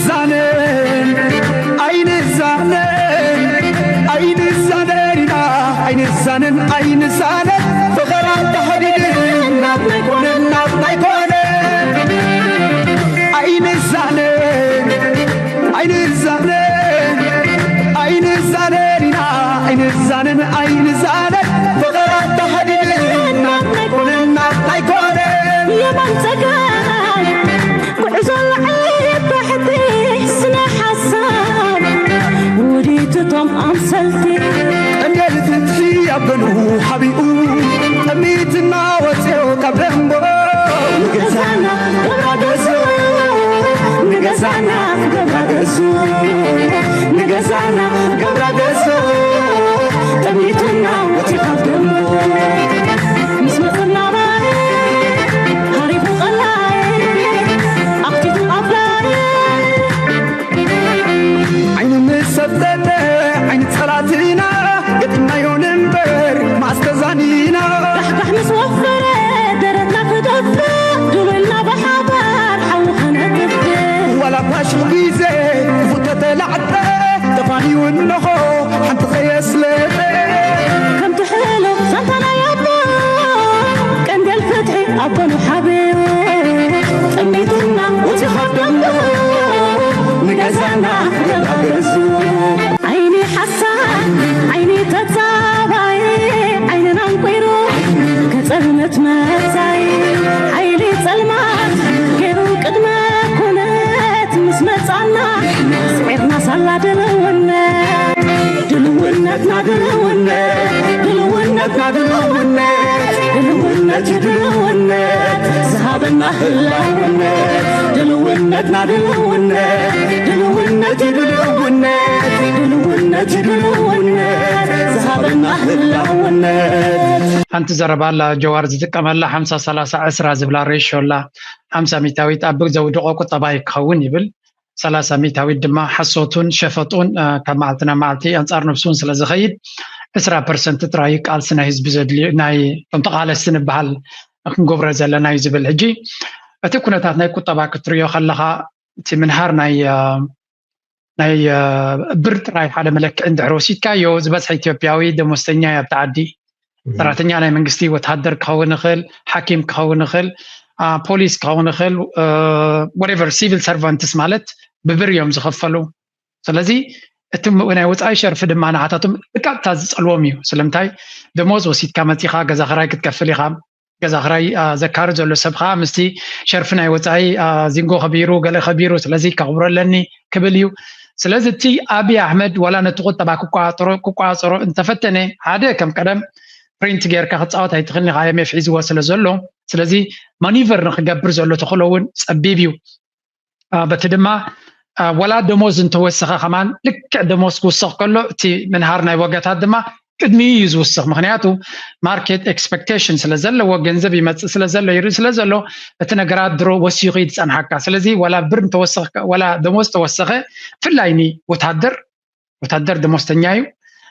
الزانن عين الزانن عين الزانن عين الزانن عين الزانن فقرات تحديد النار ما يكون النار ما يكون عين الزانن عين الزانن عين الزانن عين الزانن عين الزانن فقرات تحديد النار ما يكون النار ما يكون يا منتقال وعزل عيب بحدي سنة حسان وريتهم أمثلتي أنجلت في أبنو حبيبو أميتنا وسيو كبرمبو نقزانا قبرقزو نقزانا قبرقزو نقزانا قبرقزو أميتنا وسيو كبرمبو مسمطنا راني هاريبو غلاي أختيتو أبلاي عين مسددة عين صلاتنا قدنا يونبر ما استزانينا رحبح مسوفرة درتنا كدفة دولنا بحبار حوخنا كدفة ولا باش غيزة فتت لعبة تفاني ونخو حنت خيس لبي كم تحلو سنتنا يابا كان دي الفتحي أبنو حبيبي أميتنا وتخدمنا نقزانا قبرقزو عيني حسان عيني تتابعي عيني ننقيرو كتلمت مساي عيني تلمات كيرو قدما كنت مسمتعنا سعيدنا صلى دلونات دلونتنا دلونت دلونتنا دلونت دلونت دلونت ذهبنا هلاونت دلونتنا دلونت دلونت دلونت دلونت دلونت ذهبنا هلاونت أنت زربالا جوار زتكمل 5 30 10 زبلا ريشولا 50 ميتاوي طبق زودقو طباي كون يبل 30 ميتاوي دما حصوتون شفطون كمالتنا مالتي انصار نفسون سلازخيد 10% تراي قالسنا حزب زدلي ناي تمتقالسن بحال كنغبر زلنا يزبل حجي اتي كنتات ناي قطبا كتريو خلخا تي منهار ناي برت راي حدا ملك عند عروسيت كايو زبس اثيوبياوي دمستنيا يبتعدي سراتنيا ناي منغستي وتحضر كون خل حكيم كون خل بوليس كون خل whatever civil servants مالت ببريوم زخفلو سلازي اتم وانا وصاي شرف دما نعاتاتم كابتا زصلوميو سلمتاي دموز وسيت كامتيخا غزاخراي كتكفليخا غزاخراي زكار زلو سبخا مستي شرفنا وصاي زينغو خبيرو غله خبيرو سلازي كغبرلني كبليو سلازي تي ابي احمد ولا نتقط تباكو كوكاصرو انت فتنه عاده كم قدم برينت غير كخصاوت هيتخلني غايم يفعز وصل زلو سلازي مانيفر نخغبر زلو تخلون صبيبيو بتدما ولا دموز انتوسخه كمان لك دموز كوسخ كله تي من هارنا وقتها دما قدمي يزوسخ مخنياتو ماركت اكسبكتيشن سلازله وغنزب يمص سلازله يري سلازله اتنغرات درو وسيقيد صنحكا سلازي ولا برم توسخ ولا دموز توسخه فلايني وتادر دموستنيايو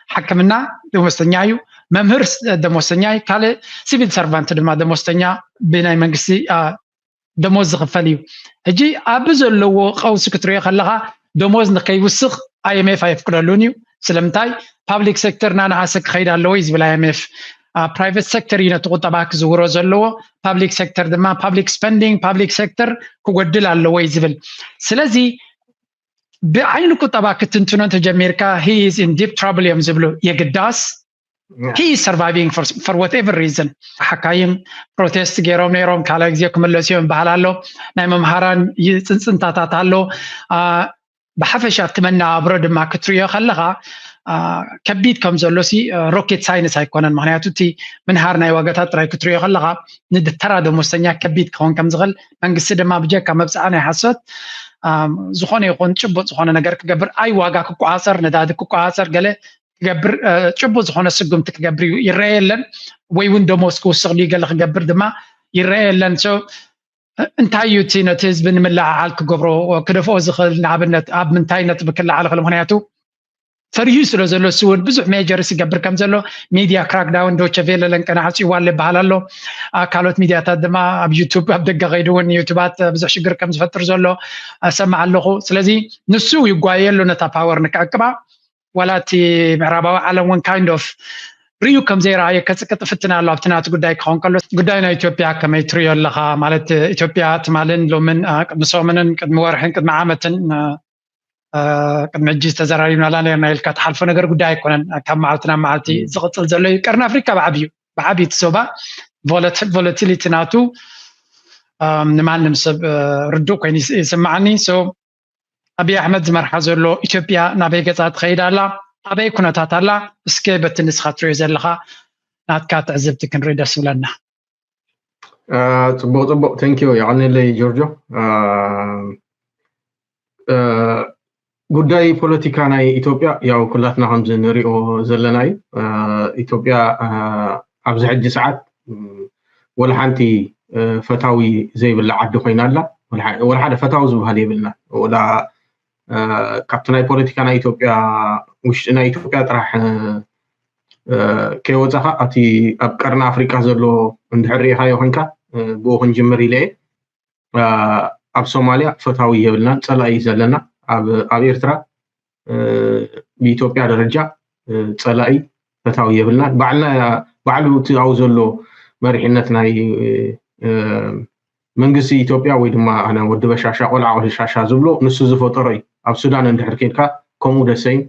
حكمنا دموستنيايو ممهر دموستنياي كاله سيفيل سيرفانت دما دموستنيا بيناي منغسي دموز خفليو اجي ابزلو قوس كتري خلها دموز نكيوسخ IMF يفكرلونيو سلمتاي public sector نانا حسك خيدا لويز بلا IMF private sector ينتقطباك زورو زلو public sector دما public spending public sector كودل لويز بل سلازي بعين قطباك تنتنون تجميركا he is in deep trouble يمزبلو يقداس he is surviving for whatever reason حكايم protest غيروم نيروم كالا غزيكم اللسيون بحالالو نايم مهاران يصنطاتاتالو بحفش اتمنى برد ما كتريو خلغا كبيت كم زلوسي روكيت ساينس هيكونن معناتو تي من هارنا وقتات راي كتريو خلغا ند ترى دموستنيا كبيت كون كم زغل منغس دما بجاكا مبصعنا حسوت زخونه يكون چبو زخونه ነገር كغبر اي واغا كقعاصر نداد كقعاصر غله كغبر چبو زخونه سغم تكغبر يريلن وي وين دموسكو سغلي غله كغبر دما يريلن سو انتايو تينتز بنملع على كغبرو كدفو زخل نعبنت اب منتاينت بكل على مهنياتو فريو سلو زلو سود بزح ميجر سيقبر كم زلو ميديا كراك داون دوتش فيلا لنكنا حسي والي بحالالو كالوت ميديا تادما اب يوتيوب اب دقا غيدون يوتيوبات بزح شقر كم زفتر زلو سمع اللغو سلازي نسو يقوايلو نتا باور نكاكبا ولاتي معرابا على one kind of ريو كم زي راية كتسكت فتنا الله فتنات قداي كون كله قداينا إثيوبيا كما يتريو لها مالت إثيوبيا تمالن لو من مسومنن قد مورحين قد معامتن قد مجيز تزرارينا لانا نايلكات حالفو نقر قداي كونن كم معلتنا معلتي زغطل زلو كرنا أفريكا بعبي تسوبا فولاتيليتي ناتو نمان نمسب ردو كوين يسمعني سو أبي أحمد زمرحة زلو إثيوبيا نابي قطعت خيدا الله أبي كنا تطلع اسكي بتنسخة تريزر لها ناتكات عزبتك نريد سولنا طبق ثانك يو يعني لي جورجو ጉዳይ ፖለቲካ ናይ ኢትዮጵያ ያው ኩላትና ከም ዝንሪኦ ዘለናይ ኢትዮጵያ ኣብዚ ሕጂ ሰዓት ወላ ሓንቲ ፈታዊ ዘይብላ ዓዲ ኮይና ኣላ ወላ ሓደ ፈታዊ ዝበሃል የብልና ወላ ካብቲ ናይ ፖለቲካ ናይ ኢትዮጵያ ውሽጢ ናይ ኢትዮጵያ ጥራሕ ከይወፃኻ እቲ ኣብ ቀርኒ ኣፍሪካ ዘሎ እንድሕር ሪኢኻዮ ኮይንካ ብኡ ክንጅምር ኢለ ኣብ ሶማልያ ፈታዊ የብልና ፀላኢ ዘለና ኣብ ኤርትራ ብኢትዮጵያ ደረጃ ፀላኢ ፈታዊ የብልና ባዕሉ እቲ ኣብኡ ዘሎ መሪሕነት ናይ መንግስቲ ኢትዮጵያ ወይ ድማ ኣነ ወዲ በሻሻ ቆልዓ ወዲ ሻሻ ዝብሎ ንሱ ዝፈጠሮ እዩ ኣብ ሱዳን እንድሕር ከይድካ ከምኡ ደሰይን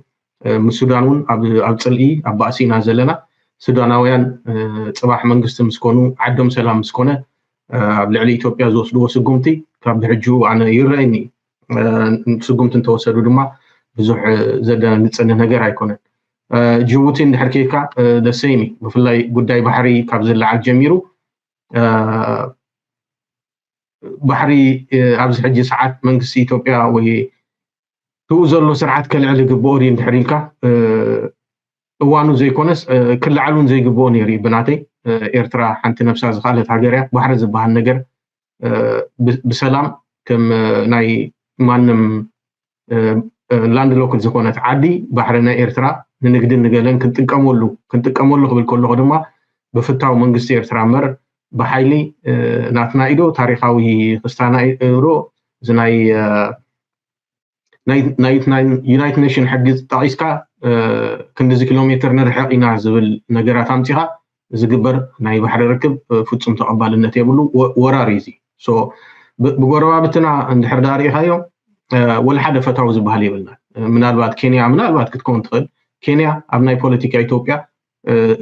ምስ ሱዳን እውን ኣብ ፅልኢ ኣብ ባእሲና ዘለና ሱዳናውያን ፅባሕ መንግስቲ ምስኮኑ ዓዶም ሰላም ምስኮነ ኣብ ልዕሊ ኢትዮጵያ ዝወስድዎ ስጉምቲ ካብ ድሕጁ ኣነ ይረአኒ ስጉምቲ እንተወሰዱ ድማ ብዙሕ ዘደንግፀኒ ነገር ኣይኮነን ጅቡቲ እንድሕር ከይድካ ደሰይኒ ብፍላይ ጉዳይ ባሕሪ ካብ ዝለዓል ጀሚሩ ባሕሪ ኣብዚ ሕጂ ሰዓት መንግስቲ ኢትዮጵያ ወይ ትኡ ዘሎ ስርዓት ከልዕል ግብኦ ድዩ እንድሕር ኢልካ እዋኑ ዘይኮነስ ክልዓሉን ዘይግብኦ ነይሩ ብናተይ ኤርትራ ሓንቲ ነፍሳ ዝኻለት ሃገር እያ ባሕሪ ዝበሃል ነገር ብሰላም ከም ናይ ማንም ላንድ ሎክል ዝኾነት ዓዲ ባሕሪ ናይ ኤርትራ ንንግድን ንገለን ክንጥቀመሉ ክብል ከለኹ ድማ ብፍታዊ መንግስቲ ኤርትራ እምበር ብሓይሊ ናትና ኢዶ ታሪኻዊ ክስታና ኢዶ እዚ ናይ ዩናይትድ ኔሽን ሕጊ ጠቒስካ ክንዲዚ ኪሎ ሜትር ንርሕቕ ኢና ዝብል ነገራት ኣምፂኻ ዝግበር ናይ ባሕሪ ርክብ ፍጹም ተቐባልነት የብሉ ወራሪ እዚ ብጎረባብትና እንድሕር ዳሪኢኻዮ ወላ ሓደ ፈታዊ ዝበሃል የብልና ምናልባት ኬንያ ምናልባት ክትኮን ትኽእል ኬንያ ኣብ ናይ ፖለቲካ ኢትዮጵያ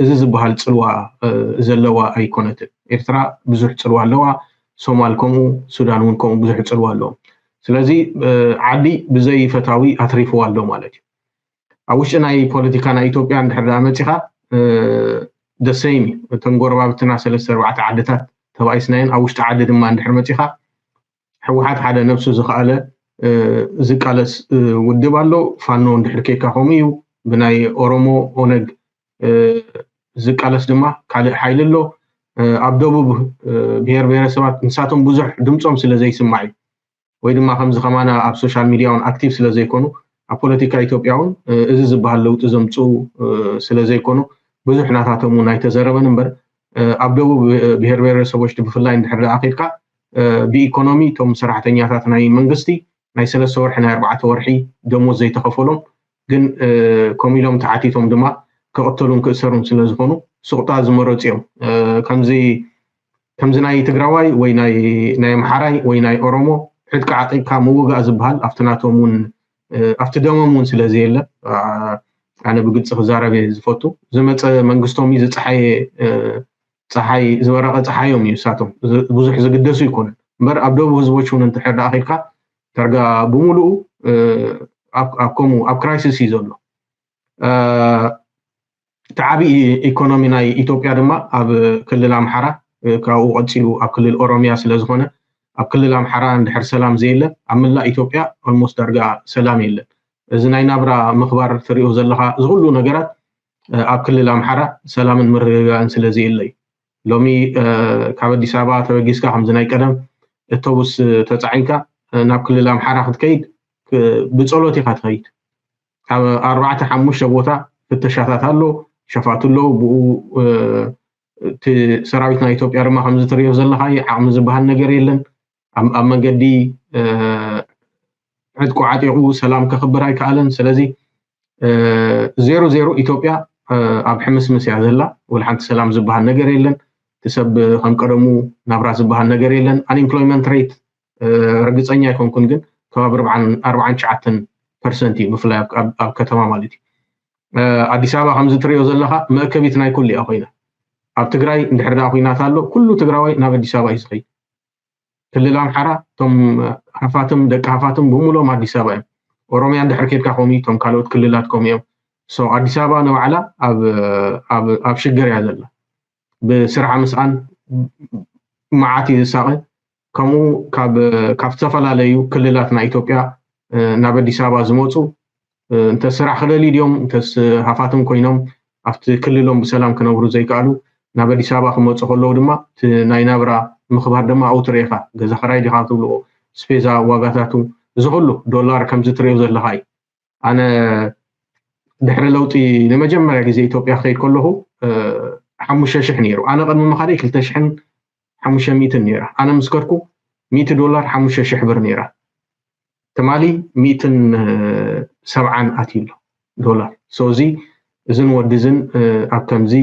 እዚ ዝበሃል ፅልዋ ዘለዋ ኣይኮነትን ኤርትራ ብዙሕ ፅልዋ ኣለዋ ሶማል ከምኡ ሱዳን እውን ከምኡ ብዙሕ ፅልዋ ኣለዎም ስለዚ ዓዲ ብዘይ ፈታዊ ኣትሪፍዋ ኣሎ ማለት እዩ ኣብ ውሽጢ ናይ ፖለቲካ ናይ ኢትዮጵያ እንድሕር መፂኻ ደሰይሚ እቶም ጎረባብትና 3-4 ዓድታት ተባኢስናየን ኣብ ውሽጢ ዓዲ ድማ እንድሕር መፂኻ ሕወሓት ሓደ ነብሱ ዝኸኣለ ዝቃለስ ውድብ ኣሎ ፋኖ እንድሕር ከይድካ ከምኡ እዩ ብናይ ኦሮሞ ኦነግ ዝቃለስ ድማ ካልእ ሓይሊ ኣሎ ኣብ ደቡብ ብሄር ብሄረሰባት ንሳቶም ብዙሕ ድምፆም ስለ ዘይስማዕ እዩ ወይ ድማ ከምዚ ከማና ኣብ ሶሻል ሚድያ እውን ኣክቲቭ ስለ ዘይኮኑ ኣብ ፖለቲካ ኢትዮጵያ እውን እዚ ዝበሃል ለውጢ ዘምፅኡ ስለ ዘይኮኑ ብዙሕ ናታቶም እውን ኣይተዘረበን እምበር ኣብ ደቡብ ብሄር ብሄረሰቦች ብፍላይ እንድሕር ደኣ ከይድካ ብኢኮኖሚ እቶም ሰራሕተኛታት ናይ መንግስቲ ናይ 3 ወርሒ ናይ 4 ወርሒ ደሞዝ ዘይተኸፈሎም ግን ከምኡ ኢሎም ተሓቲቶም ድማ ክቕተሉን ክእሰሩን ስለ ዝኾኑ ስቕጣ ዝመረፁ እዮም ከምዚ ናይ ትግራዋይ ወይ ናይ ኣምሓራይ ወይ ናይ ኦሮሞ ሕድካ ዓቂብካ ምውጋእ ዝበሃል ኣብቲ ናቶም እውን ኣብቲ ደሞም እውን ስለዘየለ ኣነ ብግልፂ ክዛረበ ዝፈቱ ዝመፀ መንግስቶም እዩ ዝፀሓየ ፀሓይ ዝበረቐ ፀሓዮም እዩ እሳቶም ብዙሕ ዝግደሱ ይኮነን እምበር ኣብ ደቡብ ህዝቦች እውን እንድሕር ደኣ ከይድካ ተርጋ ብምሉኡ ኣብ ክራይሲስ እዩ ዘሎ تعبي إيكونومي ناي إثيوبيا دما أب كل الأمحرة كأو قتيلو أب كل الأوروميا سلازخونة أب كل الأمحرة عند حر سلام زيلة عمل لا إثيوبيا almost درجة سلام يلا زناي نبرة مخبر فريق زلها زغلو نجارات أب كل الأمحرة سلام المرة أنسل زيلة لومي كعبد سبعة توجيس كهم زناي كلام التوبس تتعينك ناب كل الأمحرة خد كيد بتصلوتي خد كيد 4 5 ቦታ ፍተሻታት ኣሎ ሸፋት ኣሎ ብኡ ሰራዊትና ኢትዮጵያ ድማ ከም ዝትሪዮ ዘለኻ ዓቕሚ ዝበሃል ነገር የለን ኣብ መንገዲ ዕድቁ ዓጢቑ ሰላም ከኽብር ኣይከኣለን ስለዚ 00 ኢትዮጵያ ኣብ ሕምስምስ እያ ዘላ ወልሓንቲ ሰላም ዝበሃል ነገር የለን ትሰብ ከም ቀደሙ ናብራ ዝበሃል ነገር የለን አንኤምፕሎይመንት ሬት ርግፀኛ ይኮንኩን ግን ከባቢ 49% ምፍላይ ኣብ ከተማ ማለት እዩ አዲስ አበባ ከም ዝትሪዮ ዘለኻ መእከቢት ናይ ኩሉ እያ ኮይና ኣብ ትግራይ እንድሕር ዳ ኩናት ኣሎ ኩሉ ትግራዋይ ናብ አዲስ አበባ ይስኸይ ክልል ኣምሓራ ቶም ሃፋትም ደቂ ሃፋትም ብምሎም አዲስ አበባ እዮም ኦሮሚያ እንድሕር ኬድካ ከምኡ ቶም ካልኦት ክልላት ከምኡ እዮም ሶ አዲስ አበባ ንባዕላ ኣብ ሽግር እያ ዘላ ብስራሕ ምስኣን መዓት ዝሳቐ ከምኡ ካብ ዝተፈላለዩ ክልላት ናይ ኢትዮጵያ ናብ አዲስ አበባ ዝመፁ እንተ ስራሕ ክደልዩ ድዮም እንተስ ሃፋትም ኮይኖም ኣብቲ ክልሎም ብሰላም ክነብሩ ዘይከኣሉ ናብ አዲስ አበባ ክመፁ ከለዉ ድማ ናይ ናብራ ምኽባር ድማ ኣውትሬኻ ገዛ ክራይ ዲኻ ትብልዎ ስፔዛ ዋጋታቱ ዝኩሉ ዶላር ከም ዝትሪዮ ዘለኻ ኣነ ድሕሪ ለውጢ ንመጀመርያ ግዜ ኢትዮጵያ ከይድ ከለኹ 5,000 ነይሩ ኣነ ቅድሚ ምኻደይ 2,500 ነይራ ኣነ ምስ ከድኩ $100 5,000 ብር ነይራ ተማሊ 170 ኣትዩሎ ዶላር ሶዚ እዝን ወድዝን ኣብ ከምዚ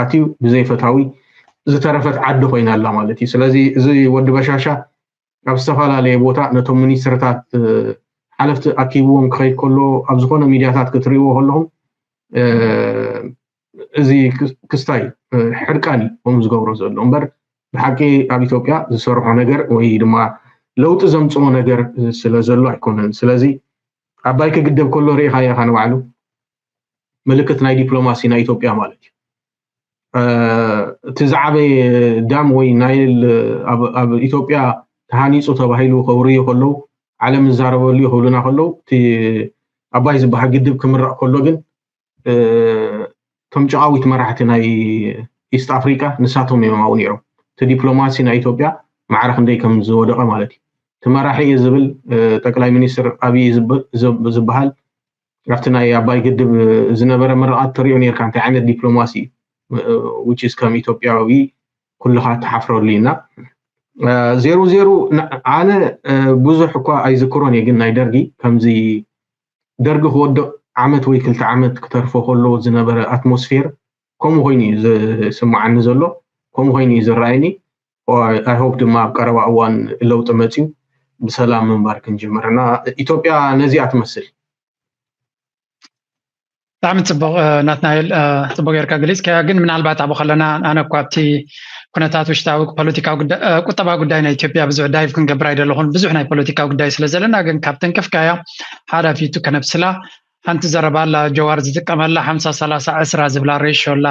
ኣትዩ ብዘይፈታዊ ዝተረፈት ዓዲ ኮይና ኣላ ማለት እዩ ስለዚ እዚ ወዲ በሻሻ ኣብ ዝተፈላለየ ቦታ ነቶም ሚኒስትርታት ሓለፍቲ ኣኪብዎም ክኸይድ ከሎ ኣብ ዝኾነ ሚድያታት ክትሪእዎ ከለኹም እዚ ክስታይ ሕርቃኒ ከም ዝገብሮ ዘሎ እምበር ብሓቂ ኣብ ኢትዮጵያ ዝሰርሖ ነገር ወይ ድማ ለውጢ ዘምፅኦ ነገር ስለ ዘሎ ኣይኮነን ስለዚ ኣባይ ክግደብ ከሎ ሪኢኻ ኢኻ ንባዕሉ ምልክት ናይ ዲፕሎማሲ ናይ ኢትዮጵያ ማለት እዩ እቲ ዝዓበየ ዳም ወይ ናይል ኣብ ኢትዮጵያ ተሃኒፁ ተባሂሉ ከውርዩ ከለዉ ዓለም ዝዛረበሉ ይኽብሉና ከለዉ እቲ ኣባይ ዝበሃል ግድብ ክምራቕ ከሎ ግን ቶም ጨቓዊት መራሕቲ ናይ ኢስት ኣፍሪካ ንሳቶም የማው ነይሮም እቲ ዲፕሎማሲ ናይ ኢትዮጵያ ማዕረ ክንደይ ከም ዝወደቐ ማለት እዩ እቲ መራሒ እዩ ዝብል ጠቅላይ ሚኒስትር ኣብይ ዝበሃል ኣብቲ ናይ ኣባይ ግድብ ዝነበረ ምርቓት ትሪኦ ነርካ እንታይ ዓይነት ዲፕሎማሲ which is ከም ኢትዮጵያዊ ኩልኻ ተሓፍረሉ ኢና 00 ኣነ ብዙሕ እኳ ኣይዝክሮን እየ ግን ናይ ደርጊ ከምዚ ደርጊ ክወድቕ ዓመት ወይ 2 ዓመት ክተርፎ ከሎ ዝነበረ ኣትሞስፌር ከምኡ ኮይኑ ዝስማዓኒ ዘሎ ከምኡ ኮይኑ ዝረኣየኒ ኣይ ሆፕ ድማ ኣብ ቀረባ እዋን ለውጢ መፅዩ ብሰላም ምንባር ክንጅምርና ኢትዮጵያ ነዚኣ ትመስል ብጣዕሚ ፅቡቅ ናትናኤል ፅቡቅ ጌርካ ገሊፅካ ግን ምናልባት ኣብኡ ከለና ኣነ እኳ ኣብቲ ኩነታት ውሽጣዊ ፖለቲካዊ ቁጠባ ጉዳይ ናይ ኢትዮጵያ ብዙሕ ዳይቭ ክንገብር ኣይደለኹን ብዙሕ ናይ ፖለቲካዊ ጉዳይ ስለ ዘለና ግን ካብተን ከፍካያ ሓላፊቱ ከነብስላ ሓንቲ ዘረባላ ጀዋር ዝጥቀመላ 50-30-10 ዝብላ ሬሾ ኣላ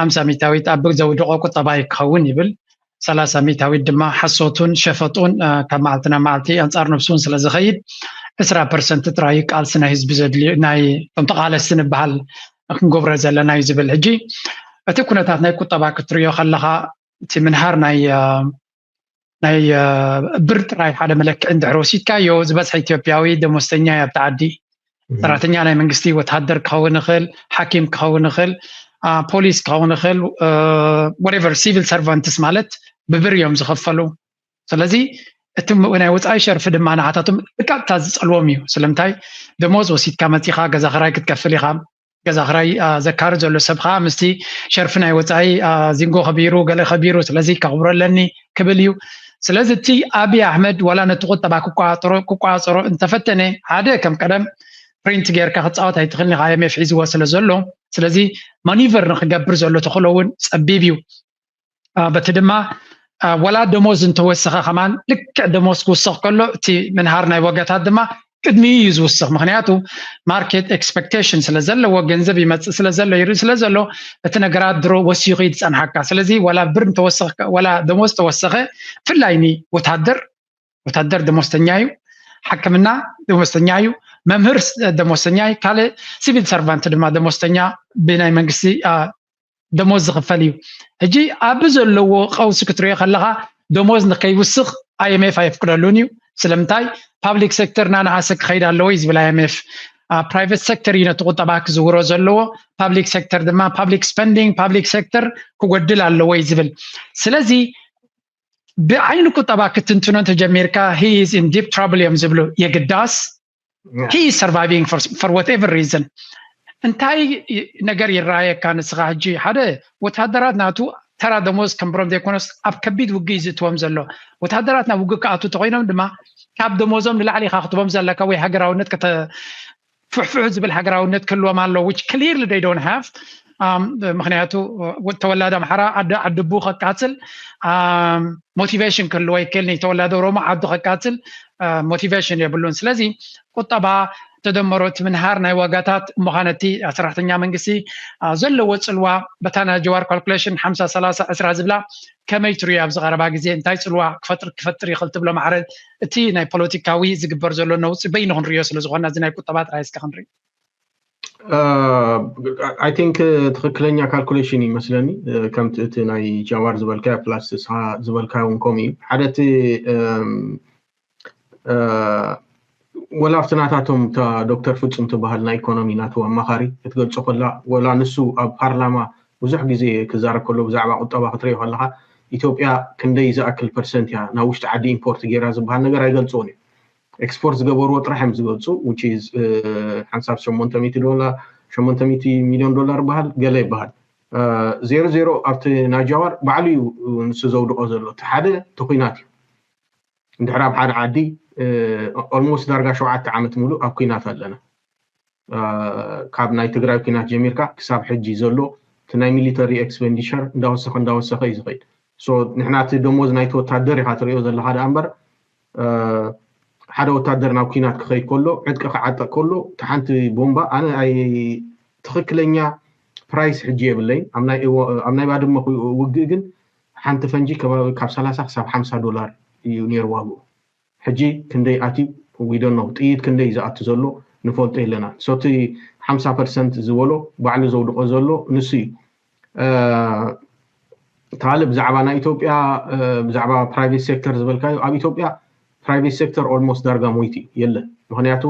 50 ሚታዊት ኣብ ዘውድቆ ቁጠባ ይክኸውን ይብል 30 ሚታዊት ድማ ሓሶቱን ሸፈጡን ካብ መዓልቲ ናብ መዓልቲ ኣንጻር ነብሱን ስለ ዝኸይድ 20% ጥራይ ቃልሲ ናይ ህዝቢ ዘድልዩ ናይ ከም ተቃለስቲ ንበሃል ክንገብሮ ዘለና እዩ ዝብል ሕጂ እቲ ኩነታት ናይ ቁጠባ ክትሪኦ ከለኻ እቲ ምንሃር ናይ ብር ጥራይ ሓደ መለክዕ እንድሕር ወሲድካዮ ዝበዝሐ ኢትዮጵያዊ ደሞዝተኛ ኣብ ተዓዲ ሰራሕተኛ ናይ መንግስቲ ወታደር ክኸውን ይኽእል ሓኪም ክኸውን ይኽእል ፖሊስ ክኸውን ይኽእል whatever civil servants ማለት ብብር እዮም ዝኸፈሉ ስለዚ እቲ ናይ ወፃኢ ሸርፊ ድማ ንዓታቶም ቀጥታ ዝፀልዎም እዩ ስለምንታይ ደሞዝ ወሲድካ መፂኻ ገዛ ክራይ ክትከፍል ኢኻ ገዛ ክራይ ዘካሪ ዘሎ ሰብኻ ምስቲ ሸርፊ ናይ ወፃኢ ዚንጎ ከቢሩ ገለ ከቢሩ ስለዚ ከኽብረለኒ ክብል እዩ ስለዚ እቲ ኣብይ ኣሕመድ ዋላ ነቲ ቁጠባ ክቋፀሮ እንተፈተነ ሓደ ከም ቀደም ፕሪንት ጌርካ ክትፃወት ኣይትኽእልኒ ኢኻ IMF ሒዝዎ ስለ ዘሎ ስለዚ ማኒቨር ንክገብር ዘሎ ተኽእሎ እውን ፀቢብ እዩ በቲ ድማ ወላ ደሞዝ እንተወስኸ ከማን ልክዕ ደሞዝ ክውስኽ ከሎ እቲ ምንሃር ናይ ወጋታት ድማ ቅድሚ እዩ ዝውስኽ ምክንያቱ ማርኬት ኤክስፔክቴሽን ስለ ዘለዎ ገንዘብ ይመፅእ ስለ ዘሎ ይርኢ ስለ ዘሎ እቲ ነገራት ድሮ ወሲኹ ይፀንሓካ ስለዚ ወላ ብር እንተወስኽ ወላ ደሞዝ ተወሰኸ ፍላይኒ ወታደር ደሞዝተኛ እዩ ሓክምና ደሞዝተኛ እዩ መምህር ደሞዝተኛ እዩ ካልእ ሲቪል ሰርቫንት ድማ ደሞዝተኛ ብናይ መንግስቲ ደሞዝ ዝኽፈል እዩ ሕጂ ኣብ ዘለዎ ቀውሲ ክትሪኦ ከለኻ ደሞዝ ንከይውስኽ IMF ኣይፍቅደሉን እዩ ስለምንታይ ፓብሊክ ሴክተር ናንዓሰ ክኸይድ ኣለዎ እዩ ዝብል IMF private sector ይነቱ ቁጠባ ክዝውሮ ዘለዎ public sector ድማ public spending public sector ክጎድል ኣለዎ ይዝብል ስለዚ بعين ቁጠባ ክትንትኖ ተጀሚርካ he is in deep trouble يم ዝብሉ የግዳስ he is surviving for whatever reason እንታይ ነገር ይራየካ ንስኻ ሕጂ ሓደ ወታደራት ናቱ ተራ ደሞዝ ከምብሮም ዘይኮነስ ኣብ ከቢድ ውግእ ይዝትዎም ዘሎ ወታደራት ናብ ውግእ ከኣቱ ተቆይኖም ድማ ካብ ደሞዞም ንላዕሊ ካኽትቦም ዘለካ ወይ ሃገራውነት ፍሕፍሕ ዝብል ሃገራውነት ክልዎም ኣሎ which clearly they don't have ምክንያቱ ተወላደ ኣምሓራ ዓድቡ ከቃፅል ሞቲቬሽን ክልዎ ይክእል ተወላደ ኦሮሞ ዓዱ ከቃፅል ሞቲቬሽን የብሉን ስለዚ ቁጠባ ተደመሮት ምንሃር ናይ ዋጋታት ምዃነቲ ሰራሕተኛ መንግስቲ ዘለዎ ጽልዋ በታና ጀዋር ካልኩሌሽን 50 30 10 ዝብላ ከመይ ትሪዩ ኣብ ዝቀረባ ግዜ እንታይ ጽልዋ ክፈጥር ይኽእል ትብሎ ማዕረ እቲ ናይ ፖለቲካዊ ዝግበር ዘሎ ነው ጽበይ ነው ንሪዮ ስለ ዝኾነ እዚ ናይ ቁጠባ ጥራይስካ ክንሪ I think ትክክለኛ ካልኩሌሽን ይመስለኒ ከምቲ እቲ ናይ ጃዋር ዝበልካ ፕላስ ዝበልካ እውን ኮሚ ሓደቲ ولا افتناتاتهم تا دكتور فوتسم تبهل نا ايكونومي ناتو امخاري تገልጾ كلا ولا نسو اب بارلاما ብዙሕ ግዜ ክዛረብ ከሎ ብዛዕባ ቁጠባ ክትሪኦ ከለካ ኢትዮጵያ ክንደይ ዝኣክል ፐርሰንት ያ ናብ ውሽጢ ዓዲ ኢምፖርት ጌራ ዝበሃል ነገር ኣይገልጾን ኤክስፖርት ዝገበርዎ ጥራሕም ዝገልጹ which is $800 ሚሊዮን ዶላር በሃል ገለ ይበሃል 00 ኣብቲ ናጃዋር ባዕሉ ንሱ ዘውድቆ ዘሎ ሓደ ተኩናት እንድሕር ኣብ ሓደ ዓዲ almost ዳርጋ 7 ዓመት ሙሉ ኣብ ኩናት ኣለና ካብ ናይ ትግራይ ኩናት ጀሚርካ ክሳብ ሕጂ ዘሎ እቲ ናይ ሚሊተሪ ኤክስፔንዲቸር እንዳወሰኸ ይዝኸይድ ሶ ንሕና እቲ ደሞዝ ናይ ወታደር ኢኻ ትሪኦ ዘለካ ዳእምበር ሓደ ወታደር ናብ ኩናት ክኸይድ ከሎ ዕጥቂ ክዓጠቕ ከሎ ተሓንቲ ቦምባ ኣነ ኣይ ትክክለኛ ፕራይስ ሕጂ የብለይ ኣብ ናይ ባድመ ውግእ ግን ሓንቲ ፈንጂ ካብ 30 ክሳብ $50 እዩ ነይሩ ዋግኡ ሕጂ ክንደይ ኣቲ we don't know ጥይት ክንደይ ዝኣቱ ዘሎ ንፈልጦ የለና ሶቲ 50% ዝበሎ ባዕሉ ዘውድቆ ዘሎ ንሱ ታልብ ብዛዕባ ናይ ኢትዮጵያ ብዛዕባ ፕራይቬት ሴክተር ዝበልካዮ ኣብ ኢትዮጵያ ፕራይቬት ሴክተር ኦልሞስት ዳርጋ ሞይቲ የለ ምክንያቱ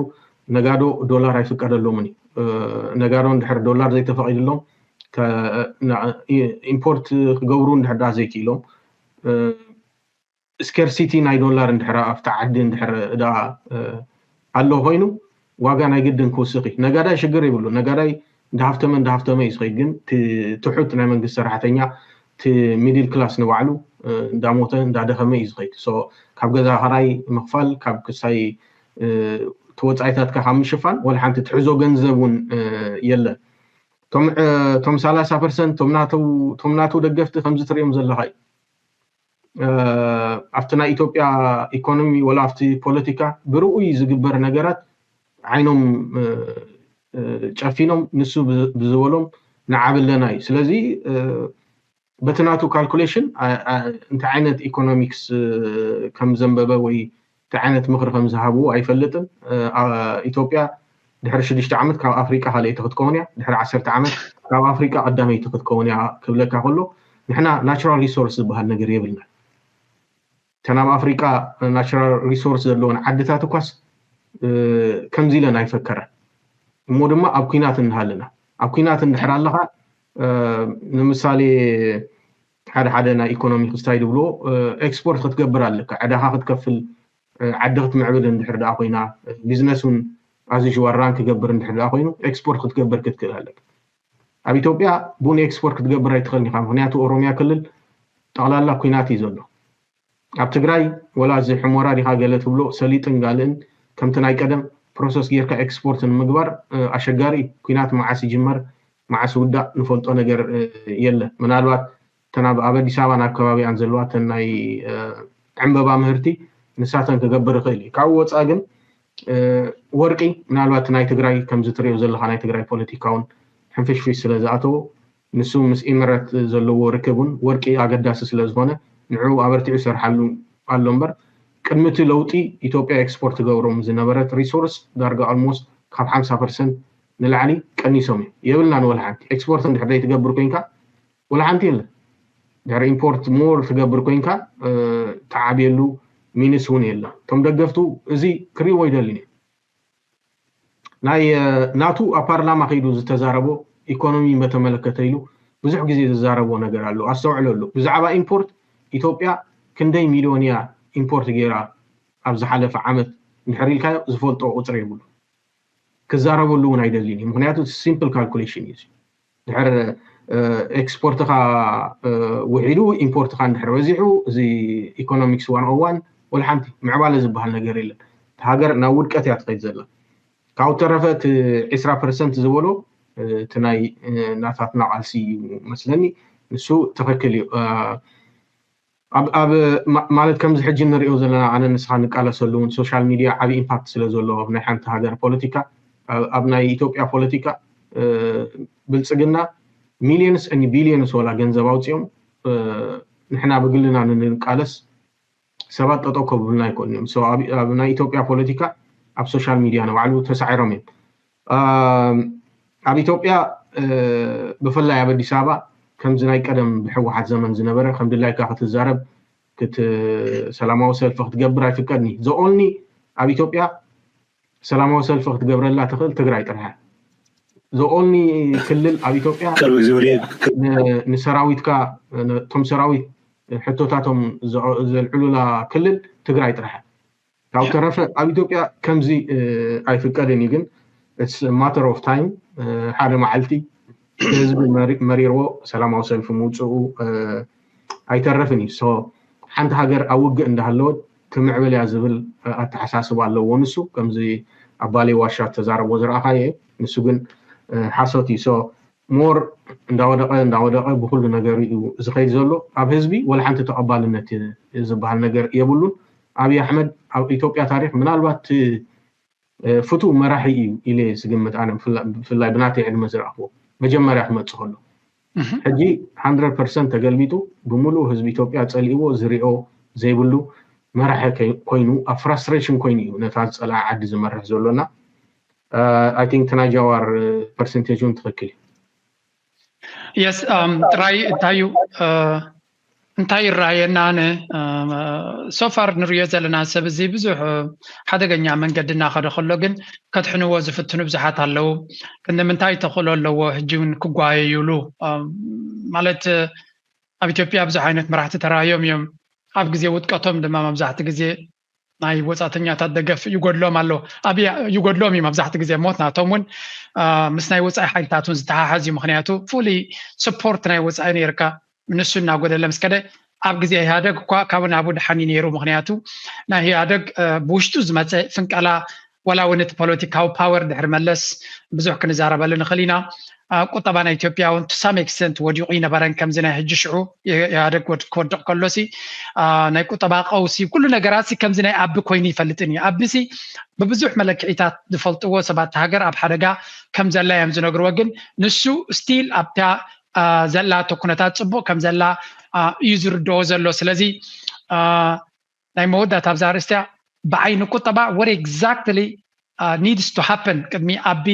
ነጋዶ ዶላር ኣይፍቀደሎምን ነጋዶ እንድሕር ዶላር ዘይተፈቂድሎም ኢምፖርት ክገብሩ እንድሕር ዳ ዘይክኢሎም scarcity ናይ ዶላር እንድሕር ኣብታ ዓዲ እንድሕር ዳ ኣሎ ኮይኑ ዋጋ ናይ ግድን ክውስኺ ነጋዳይ ሽግር ይብሉ ነጋዳይ እንዳሃፍተመ ይስኸይድ ግን ትሑት ናይ መንግስቲ ሰራሕተኛ ቲ ሚድል ክላስ ንባዕሉ እንዳሞተ እንዳደኸመ ይስኸይድ ሶ ካብ ገዛ ኸራይ ምኽፋል ካብ ክሳይ ተወጻኢታትካ ካብ ምሽፋን ወላ ሓንቲ ትሕዞ ገንዘቡን የለ ቶም 30% ቶም ናቱ ደገፍቲ ከምዚ ትሪኦም ዘለኻይ after na Ethiopia economy wala after politica ብሩኡይ ዝግበር ነገራት ዓይኖም ጨፊኖም ንሱ ብዝበሎም ንዓብለናይ ስለዚ በትናቱ ካልኩሌሽን እንታይ ዓይነት ኢኮኖሚክስ ከም ዘንበበ ወይ እንታይ ዓይነት ምክሪ ከም ዝሃቡ ኣይፈልጥን ኢትዮጵያ ድሕሪ 6 ዓመት ካብ ኣፍሪቃ ካልአይቲ ክትከውን እያ ድሕሪ 10 ዓመት ካብ ኣፍሪቃ ቀዳመይቲ ክትከውን እያ ክብለካ ከሎ ንሕና ናቹራል ሪሶርስ ዝበሃል ነገር የብልና ተናብ ኣፍሪቃ ናቹራል ሪሶርስ ዘለዎን ዓድታት እኳስ ከምዚ ኢለን ኣይፈከረን እሞ ድማ ኣብ ኩናት እንሃለና ኣብ ኩናት እንድሕር ኣለኻ ንምሳሌ ሓደ ናይ ኢኮኖሚ ክስታይ ድብሎ ኤክስፖርት ክትገብር ኣለካ ዕዳኻ ክትከፍል ዓዲ ክትምዕብል እንድሕር ዳ ኮይና ቢዝነሱን ኣዝዩ ዋራን ክገብር እንድሕር ዳ ኮይኑ ኤክስፖርት ክትገብር ክትክእል ኣለካ ኣብ ኢትዮጵያ ቡን ኤክስፖርት ክትገብር ኣይትኽእልኒ ኢኻ ምክንያቱ ኦሮሚያ ክልል ጠቕላላ ኩናት እዩ ዘሎ ኣብ ትግራይ ወላ እዚ ሕሞራ ዲኻ ገለ ትብሎ ሰሊጥን ጋልእን ከምቲ ናይ ቀደም ፕሮሰስ ጌርካ ኤክስፖርት ንምግባር ኣሸጋሪ ኩናት መዓስ ይጅመር መዓስ ውዳእ ንፈልጦ ነገር የለ ምናልባት ተናብ ኣብ ኣዲስ ኣበባን ኣከባቢያን ዘለዋ ተናይ ዕንበባ ምህርቲ ንሳተን ክገብር ይኽእል እዩ ካብ ወፃ ግን ወርቂ ምናልባት ናይ ትግራይ ከምዚ ትሪኦ ዘለካ ናይ ትግራይ ፖለቲካውን ሕንፍሽፍሽ ስለ ዝኣተዎ ንሱ ምስ ኢምረት ዘለዎ ርክቡን ወርቂ ኣገዳሲ ስለ ዝኾነ ንዑ ኣበርቲዑ ይሰርሓሉ ኣሎ እምበር ቅድሚቲ ለውጢ ኢትዮጵያ ኤክስፖርት ገብሮም ዝነበረት ሪሶርስ ዳርጋ ኦልሞስት ካብ 50% ንላዕሊ ቀኒሶም የብልናን ወላ ሓንቲ ኤክስፖርት እንድሕር ዘይትገብር ኮይንካ ወላ ሓንቲ የለ ድሕሪ ኢምፖርት ሞር ትገብር ኮይንካ ተዓብየሉ ሚንስ እውን የለ ቶም ደገፍቱ እዚ ክሪእዎ ይደልን ናይ ናቱ አፓርላማ ከይዱ ዝተዛረቦ ኢኮኖሚ በተመለከተ ኢሉ ብዙሕ ግዜ ተዛረቦ ነገር አሎ አስተውዕለሉ ብዛዕባ ኢምፖርት ኢትዮጵያ ክንደይ ሚሊዮንያ ኢምፖርት ጌራ ኣብ ዝሓለፈ ዓመት ንሕሪልካዮ ዝፈልጦ ቁፅሪ የብሉ ክዛረበሉ እውን አይደሊን ምክንያቱ ሲምፕል ካልኩሌሽን እዩ ድሕር ኤክስፖርትካ ውሒዱ ኢምፖርትካ እንድሕር በዚሑ እዚ ኢኮኖሚክስ 101 ወላ ሓንቲ ምዕባለ ዝበሃል ነገር የለን ሃገር ናብ ውድቀት እያ ትኸይድ ዘላ ካብኡ ተረፈት 20% ዝበሎ እቲ ናይ ናታትና ቃልሲ መስለኒ ንሱ ትኽክል እዩ ኣብ ማለት ከምዚ ሕጂ ንሪኦ ዘለና ኣነ ንስኻ ንቃለሰሉ እውን ሶሻል ሚድያ ዓብዪ ኢምፓክት ስለ ዘለዎ ናይ ሓንቲ ሃገር ፖለቲካ ኣብ ናይ ኢትዮጵያ ፖለቲካ ብልፅግና ሚሊዮንስ እኒ ቢሊዮንስ ወላ ገንዘብ ኣውፅኦም ንሕና ብግልና ንንቃለስ ሰባት ጠጠው ከብሉና ኣይኮኑ እዮም ኣብ ናይ ኢትዮጵያ ፖለቲካ ኣብ ሶሻል ሚድያ ንባዕሉ ተሳዒሮም እዮም ኣብ ኢትዮጵያ ብፍላይ ኣብ ኣዲስ ኣበባ ከምዚ ናይ ቀደም ብሕወሓት ዘመን ዝነበረ ከም ድላይካ ክትዛረብ ሰላማዊ ሰልፊ ክትገብር ኣይፍቀድኒ ዘኦልኒ ኣብ ኢትዮጵያ ሰላማዊ ሰልፊ ክትገብረላ ትኽእል ትግራይ ጥራሕ ዘኦልኒ ክልል ኣብ ኢትዮጵያ ንሰራዊትካ ቶም ሰራዊት ሕቶታቶም ዘልዕሉላ ክልል ትግራይ ጥራሕ ካብኡ ተረፈ ኣብ ኢትዮጵያ ከምዚ ኣይፍቀድን እዩ ግን it's a matter of time ሓደ መዓልቲ ህዝቢ መሪርዎ ሰላማዊ ሰልፊ ምውፅኡ ኣይተረፍን እዩ ሓንቲ ሃገር ኣብ ውግእ እንዳሃለወት ትምዕብል እያ ዝብል ኣተሓሳስባ ኣለዎ ንሱ ከምዚ ኣብ ባሌ ዋሻ ተዛረቦ ዝረኣኻየ ንሱ ግን ሓሶት እዩ ሞር እንዳወደቐ ብኩሉ ነገር እዩ ዝኸይድ ዘሎ ኣብ ህዝቢ ወላ ሓንቲ ተቐባልነት ዝበሃል ነገር የብሉን ኣብይ ኣሕመድ ኣብ ኢትዮጵያ ታሪክ ምናልባት ፍቱው መራሒ እዩ ኢለ ዝግምት ኣነ ብፍላይ ብናተይ ዕድመ ዝረኣኽቦ መጀመርያ ክመፅእ ከሎ ሕጂ 100% ተገልቢጡ ብምሉእ ህዝቢ ኢትዮጵያ ፀሊእዎ ዝሪኦ ዘይብሉ መራሒ ኮይኑ ኣብ ፍራስትሬሽን ኮይኑ እዩ ነታ ዝፀልዓ ዓዲ ዝመርሕ ዘሎና I think ተናይ ጃዋር ፐርሰንቴጁን ትኽክል yes ጥራይ እንታዩ እንታይ ይረአየና ኣነ ሶፋር ንሪኦ ዘለና ሰብ እዚ ብዙሕ ሓደገኛ መንገዲ እናኸደ ከሎ ግን ከትሕንዎ ዝፍትኑ ብዙሓት ኣለው ክንምንታይ ተኽእሎ ኣለዎ ሕጂ እውን ክጓየዩሉ ማለት ኣብ ኢትዮጵያ ብዙሕ ዓይነት መራሕቲ ተራእዮም እዮም ኣብ ግዜ ውጥቀቶም ድማ መብዛሕቲ ግዜ ናይ ወፃተኛታት ደገፍ ይጎድሎም ኣሎ ኣብ ይጎድሎም እዩ መብዛሕቲ ግዜ ሞት ናቶም እውን ምስ ናይ ወፃኢ ሓይልታት እውን ዝተሓሓዝ እዩ ምክንያቱ ፉሊ ሰፖርት ናይ ወፃኢ ነይርካ ንሱ እናጎደለ ምስ ከደ ኣብ ግዜ ኢህኣደግ እኳ ካብ ናብኡ ድሓኒ ነይሩ ምክንያቱ ናይ ኢህኣደግ ብውሽጡ ዝመፀ ፍንቀላ ወላ እውን እቲ ፖለቲካዊ ፓወር ድሕሪ መለስ ብዙሕ ክንዛረበሉ ንኽእል ኢና ቁጠባ ናይ ኢትዮጵያ እውን ቱ ሳም ኤክስተንት ወዲቑ ይነበረን ከምዚ ናይ ሕጂ ሽዑ ኢህኣደግ ክወድቕ ከሎሲ ናይ ቁጠባ ቀውሲ ኩሉ ነገራት ከምዚ ናይ ኣቢ ኮይኑ ይፈልጥን እዩ ኣቢሲ ብብዙሕ መለክዒታት ዝፈልጥዎ ሰባት ሃገር ኣብ ሓደጋ ከም ዘላ እዮም ዝነግርዎ ግን ንሱ ስቲል ኣብታ ዘላቶ ኩነታት ፅቡቅ ከም ዘላ እዩ ዝርድኦ ዘሎ ስለዚ ናይ መወዳእታ ኣብዛ ርእስታ ብዓይኒ ቁጠባ what exactly needs to happen ቅድሚ ኣቢ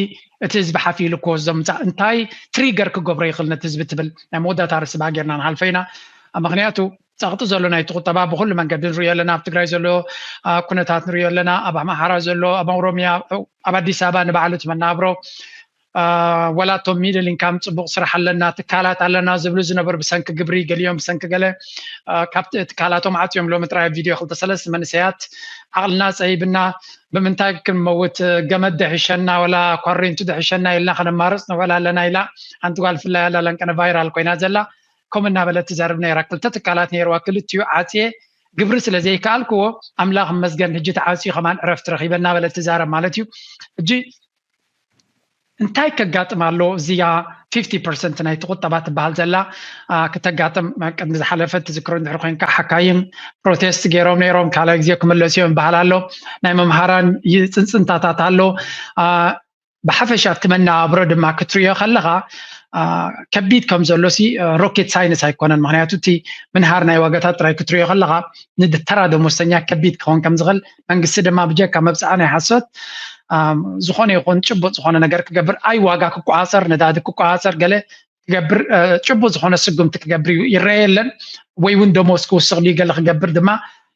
እቲ ህዝቢ ሓፊሉ ክወዞም እንታይ ትሪገር ክገብሮ ይኽእል ነቲ ህዝቢ ትብል ናይ መወዳእታ ርእሲ ባጌርና ንሓልፈ ኢና ምክንያቱ ፀቕጢ ዘሎ ናይቲ ቁጠባ ብኩሉ መንገዲ ንሪኦ ኣለና ኣብ ትግራይ ዘሎ ኩነታት ንሪኦ ኣለና ኣብ ኣምሓራ ዘሎ ኣብ ኦሮምያ ኣብ ኣዲስ ኣበባ ንባዕሉ እቲ መናብሮ ወላቶም ሚድል ኢንካም ፅቡቅ ስራሕ ኣለና ትካላት ኣለና ዝብሉ ዝነበሩ ብሰንኪ ግብሪ ገሊኦም ብሰንኪ ገለ ካብቲ ትካላቶም ዓፅዮም ሎሚ ጥራይ ቪድዮ 2-3 መንእሰያት ዓቕልና ፀይብና ብምንታይ ክንመውት ገመድ ደሒሸና ወላ ኳሬንቱ ደሒሸና ኢልና ከነማርፅ ንበላ ኣለና ኢላ ሓንቲ ጓል ፍላይ ኣላ ለንቀነ ቫይራል ኮይና ዘላ ከምኡ እናበለት ትዘርብ ነይራ ክልተ ትካላት ነይርዋ ክልቲኡ ዓፅየ ግብሪ ስለዘይከኣልክዎ ኣምላኽ መስገን ሕጂ ተዓፅዩ ከማን ዕረፍቲ ረኺበና በለት ትዛረብ ማለት እዩ ሕጂ እንታይ ከጋጥም ኣሎ እዚኣ 50% ናይ ቁጠባ ትበሃል ዘላ ከተጋጥም ቅድሚ ዝሓለፈ ትዝክሮ እንድሕር ኮንካ ሓካይም ፕሮቴስት ገይሮም ነይሮም ካልኣይ ግዜ ክምለሱ እዮም ይበሃል ኣሎ ናይ መምሃራን ፅንፅንታታት ኣሎ ብሓፈሻ እቲ መነባብሮ ድማ ክትሪኦ ከለኻ ከቢድ ከም ዘሎሲ ሮኬት ሳይንስ ኣይኮነን ምክንያቱ እቲ ምንሃር ናይ ዋጋታት ጥራይ ክትሪኦ ከለኻ ንተራ ደሞዝተኛ ከቢድ ክኾን ከም ዝኽእል መንግስቲ ድማ ብጀካ መብፃዕ ናይ ሓሶት ዝኾነ ይኹን ጭቡጥ ዝኾነ ነገር ክገብር ኣይ ዋጋ ክቋፀር ነዳዲ ክቋፀር ገለ ክገብር ጭቡጥ ዝኾነ ስጉምቲ ክገብር ይረአ የለን ወይ እውን ደሞዝ ክውስኽ ገለ ክገብር ድማ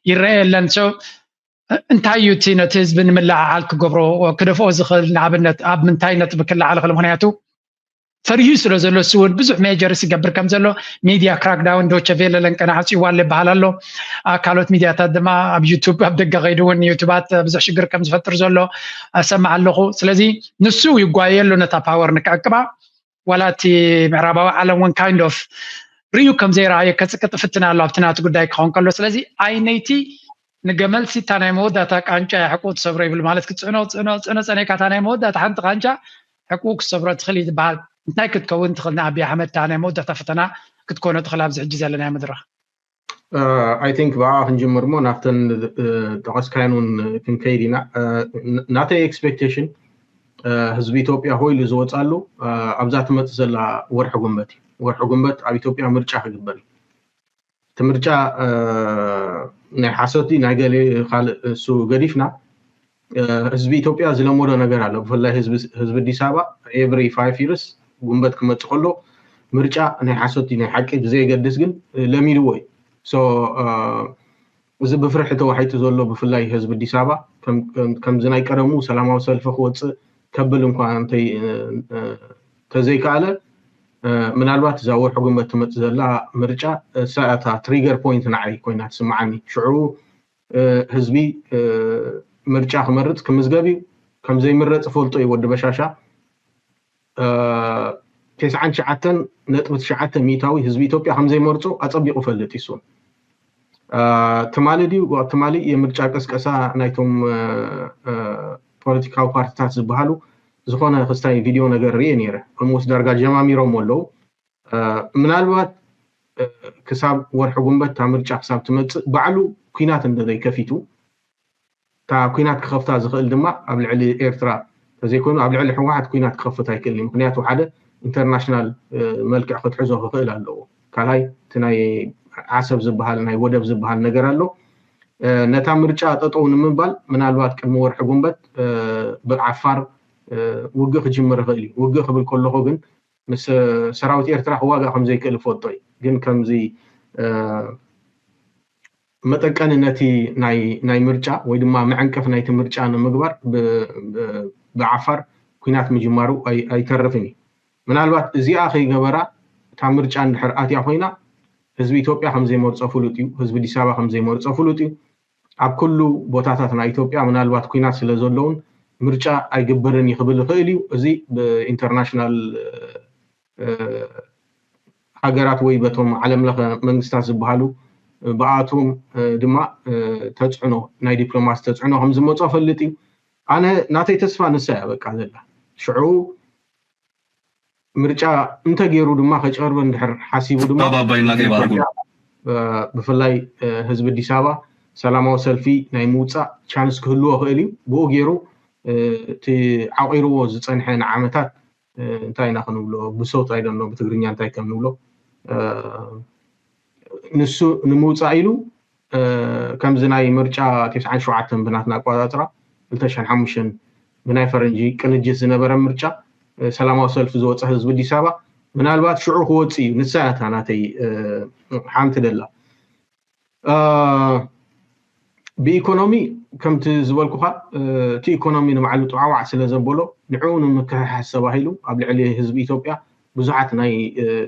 ይረአ የለን እንታይ እዩ እቲ ነቲ ህዝቢ ንምልዕዓል ክገብሮ ክደፍኦ ዝኽእል ንኣብነት ኣብ ምንታይ ነጥቢ ክለዓል ክእል ምክንያቱ ፈሪሁ ስለ ዘሎ እሱ እውን ብዙሕ ሜጀርስ ይገብር ከም ዘሎ ሚድያ ክራክዳውን ዶቸ ቬለ ለንቀና ሓፂዋለ ይበሃል ኣሎ ካልኦት ሚድያታት ድማ ኣብ ዩቱብ ኣብ ደገ ከይዱ እውን ዩቱባት ብዙሕ ሽግር ከም ዝፈጥር ዘሎ ሰማዕ ኣለኹ ስለዚ ንሱ ይጓየሉ ነታ ፓወር ንክዕቅባ ዋላ እቲ ምዕራባዊ ዓለም እውን ካይንድ ኦፍ ርዩ ከም ዘይረኣየ ከፅቅጥ ፍትና ኣሎ ኣብቲ ናቱ ጉዳይ ክኸውን ከሎ ስለዚ ዓይነይቲ ንገመልሲ እታ ናይ መወዳእታ ቃንጫ ሕቁቅ ትሰብሮ ይብል ማለት ክፅዕኖ ፀነካ እታ ናይ መወዳእታ ሓንቲ ቃንጫ ሕቁቅ ክሰብሮ ትኽእል ይበሃል እንታይ ክትከውን ትኽእል ንኣብይ ኣሕመድ እታ ናይ መወዳእታ ፈተና ክትኮነ ትኽእል ኣብዚ ሕጂ ዘለና መድረኽ I think ብኣ ክንጅምር ሞ ናብተን ጠቐስካየን እውን ክንከይድ ኢና ናተይ ኤክስፔክቴሽን ህዝቢ ኢትዮጵያ ሆይሉ ዝወፃሉ ኣብዛ ትመፅእ ዘላ ወርሒ ጉንበት እዩ ወርሒ ጉንበት ኣብ ኢትዮጵያ ምርጫ ክግበር እዩ እቲ ምርጫ ናይ ሓሰቲ ናይ ገሌ ካልእ እሱ ገዲፍና ህዝቢ ኢትዮጵያ ዝለመዶ ነገር ኣሎ ብፍላይ ህዝቢ ኣዲስ ኣበባ ኤቭሪ 5 years ጉንበት ክመፅእ ከሎ ምርጫ ናይ ሓሰቲ ናይ ሓቂ ብዘይገድስ ግን ለሚድዎ እዩ ሶ እዚ ብፍርሒ ተዋሒጡ ዘሎ ብፍላይ ህዝቢ ኣዲስ ኣበባ ከምዚ ናይ ቀደሙ ሰላማዊ ሰልፊ ክወፅእ ከብል እንኳን ተዘይከኣለ ምናልባት እዛ ወርሒ ጉንበት ትመፅእ ዘላ ምርጫ ሰዓታ ትሪገር ፖይንት ንዓይ ኮይና ትስምዓኒ ሽዑ ህዝቢ ምርጫ ክመርፅ ክምዝገብ እዩ ከም ዘይምረፅ ፈልጦ እዩ ወዲ በሻሻ 99.9 ሚእታዊ ህዝቢ ኢትዮጵያ ከም ዘይመርፆ ኣፀቢቑ ፈልጥ ይሱ ትማሊ ድዩ ትማሊ የምርጫ ቀስቀሳ ናይቶም ፖለቲካዊ ፓርቲታት ዝበሃሉ ዝኾነ ክስታይ ቪድዮ ነገር ርየ ነይረ ከምኡስ ዳርጋ ጀማሚሮም ኣለዉ ምናልባት ክሳብ ወርሒ ጉንበት እታ ምርጫ ክሳብ ትመፅእ ባዕሉ ኩናት እንደዘይከፊቱ እታ ኩናት ክኸፍታ ዝኽእል ድማ ኣብ ልዕሊ ኤርትራ ተዘይኮኑ ኣብ ልዕሊ ሕወሓት ኩናት ክኸፍታ ኣይክእልኒ ምክንያቱ ሓደ ኢንተርናሽናል መልክዕ ክትሕዞ ክኽእል ኣለዎ ካልኣይ እቲ ናይ ዓሰብ ዝበሃል ናይ ወደብ ዝበሃል ነገር ኣሎ ነታ ምርጫ ጠጠው ንምባል ምናልባት ቅድሚ ወርሒ ጉንበት ብዓፋር ውግእ ክጅምር ይኽእል እዩ ውግእ ክብል ከለኹ ግን ምስ ሰራዊት ኤርትራ ክዋጋእ ከም ዘይክእል ፈልጦ እዩ ግን ከምዚ መጠቀኒ ነቲ ናይ ምርጫ ወይ ድማ መዐንቀፍ ናይቲ ምርጫ ንምግባር ብዓፋር ኩናት ምጅማሩ ኣይተርፍን እዩ ምናልባት እዚኣ ከይገበራ እታ ምርጫ እንድሕር ኣትያ ኮይና ህዝቢ ኢትዮጵያ ከም ዘይመርፆ ፍሉጥ እዩ ህዝቢ ኣዲስ ኣበባ ከም ዘይመርፆ ፍሉጥ እዩ ኣብ ኩሉ ቦታታት ናይ ኢትዮጵያ ምናልባት ኩናት ስለ ዘለውን ምርጫ ኣይግበርን ይኽብል ይኽእል እዩ እዚ ብኢንተርናሽናል ሃገራት ወይ በቶም ዓለም ለኸ መንግስታት ዝበሃሉ ብኣቶም ድማ ተፅዕኖ ናይ ዲፕሎማሲ ተፅዕኖ ከም ዝመፆ ፈልጥ እዩ ኣነ ናተይ ተስፋ ንሳ እያ በቃ ዘላ ሽዑ ምርጫ እንተገይሩ ድማ ከጭርብ እንድሕር ሓሲቡ ድማ ብፍላይ ህዝቢ ኣዲስ ኣበባ ሰላማዊ ሰልፊ ናይ ምውፃእ ቻንስ ክህልዎ ክእል እዩ ብኡ ገይሩ እቲ ዓቂርዎ ዝፀንሐ ንዓመታት እንታይ ኢና ክንብሎ ብሶት ኣይደኖ ብትግርኛ እንታይ ከም ንብሎ ንሱ ንምውፃእ ኢሉ ከምዚ ናይ ምርጫ 97 ብናትና ኣቆፃፅራ 2005 ብናይ ፈረንጂ ቅንጅት ዝነበረ ምርጫ ሰላማዊ ሰልፊ ዝወፀ ህዝቢ ኣዲስ ኣበባ ምናልባት ሽዑ ክወፅእ እዩ ንሳ እታ ናተይ ሓንቲ ደላ ብኢኮኖሚ ከምቲ ዝበልኩኻ እቲ ኢኮኖሚ ንባዕሉ ጥዋዕዋዕ ስለ ዘበሎ ንዕኡ ንምክሕሓዝ ተባሂሉ ኣብ ልዕሊ ህዝቢ ኢትዮጵያ ብዙሓት ናይ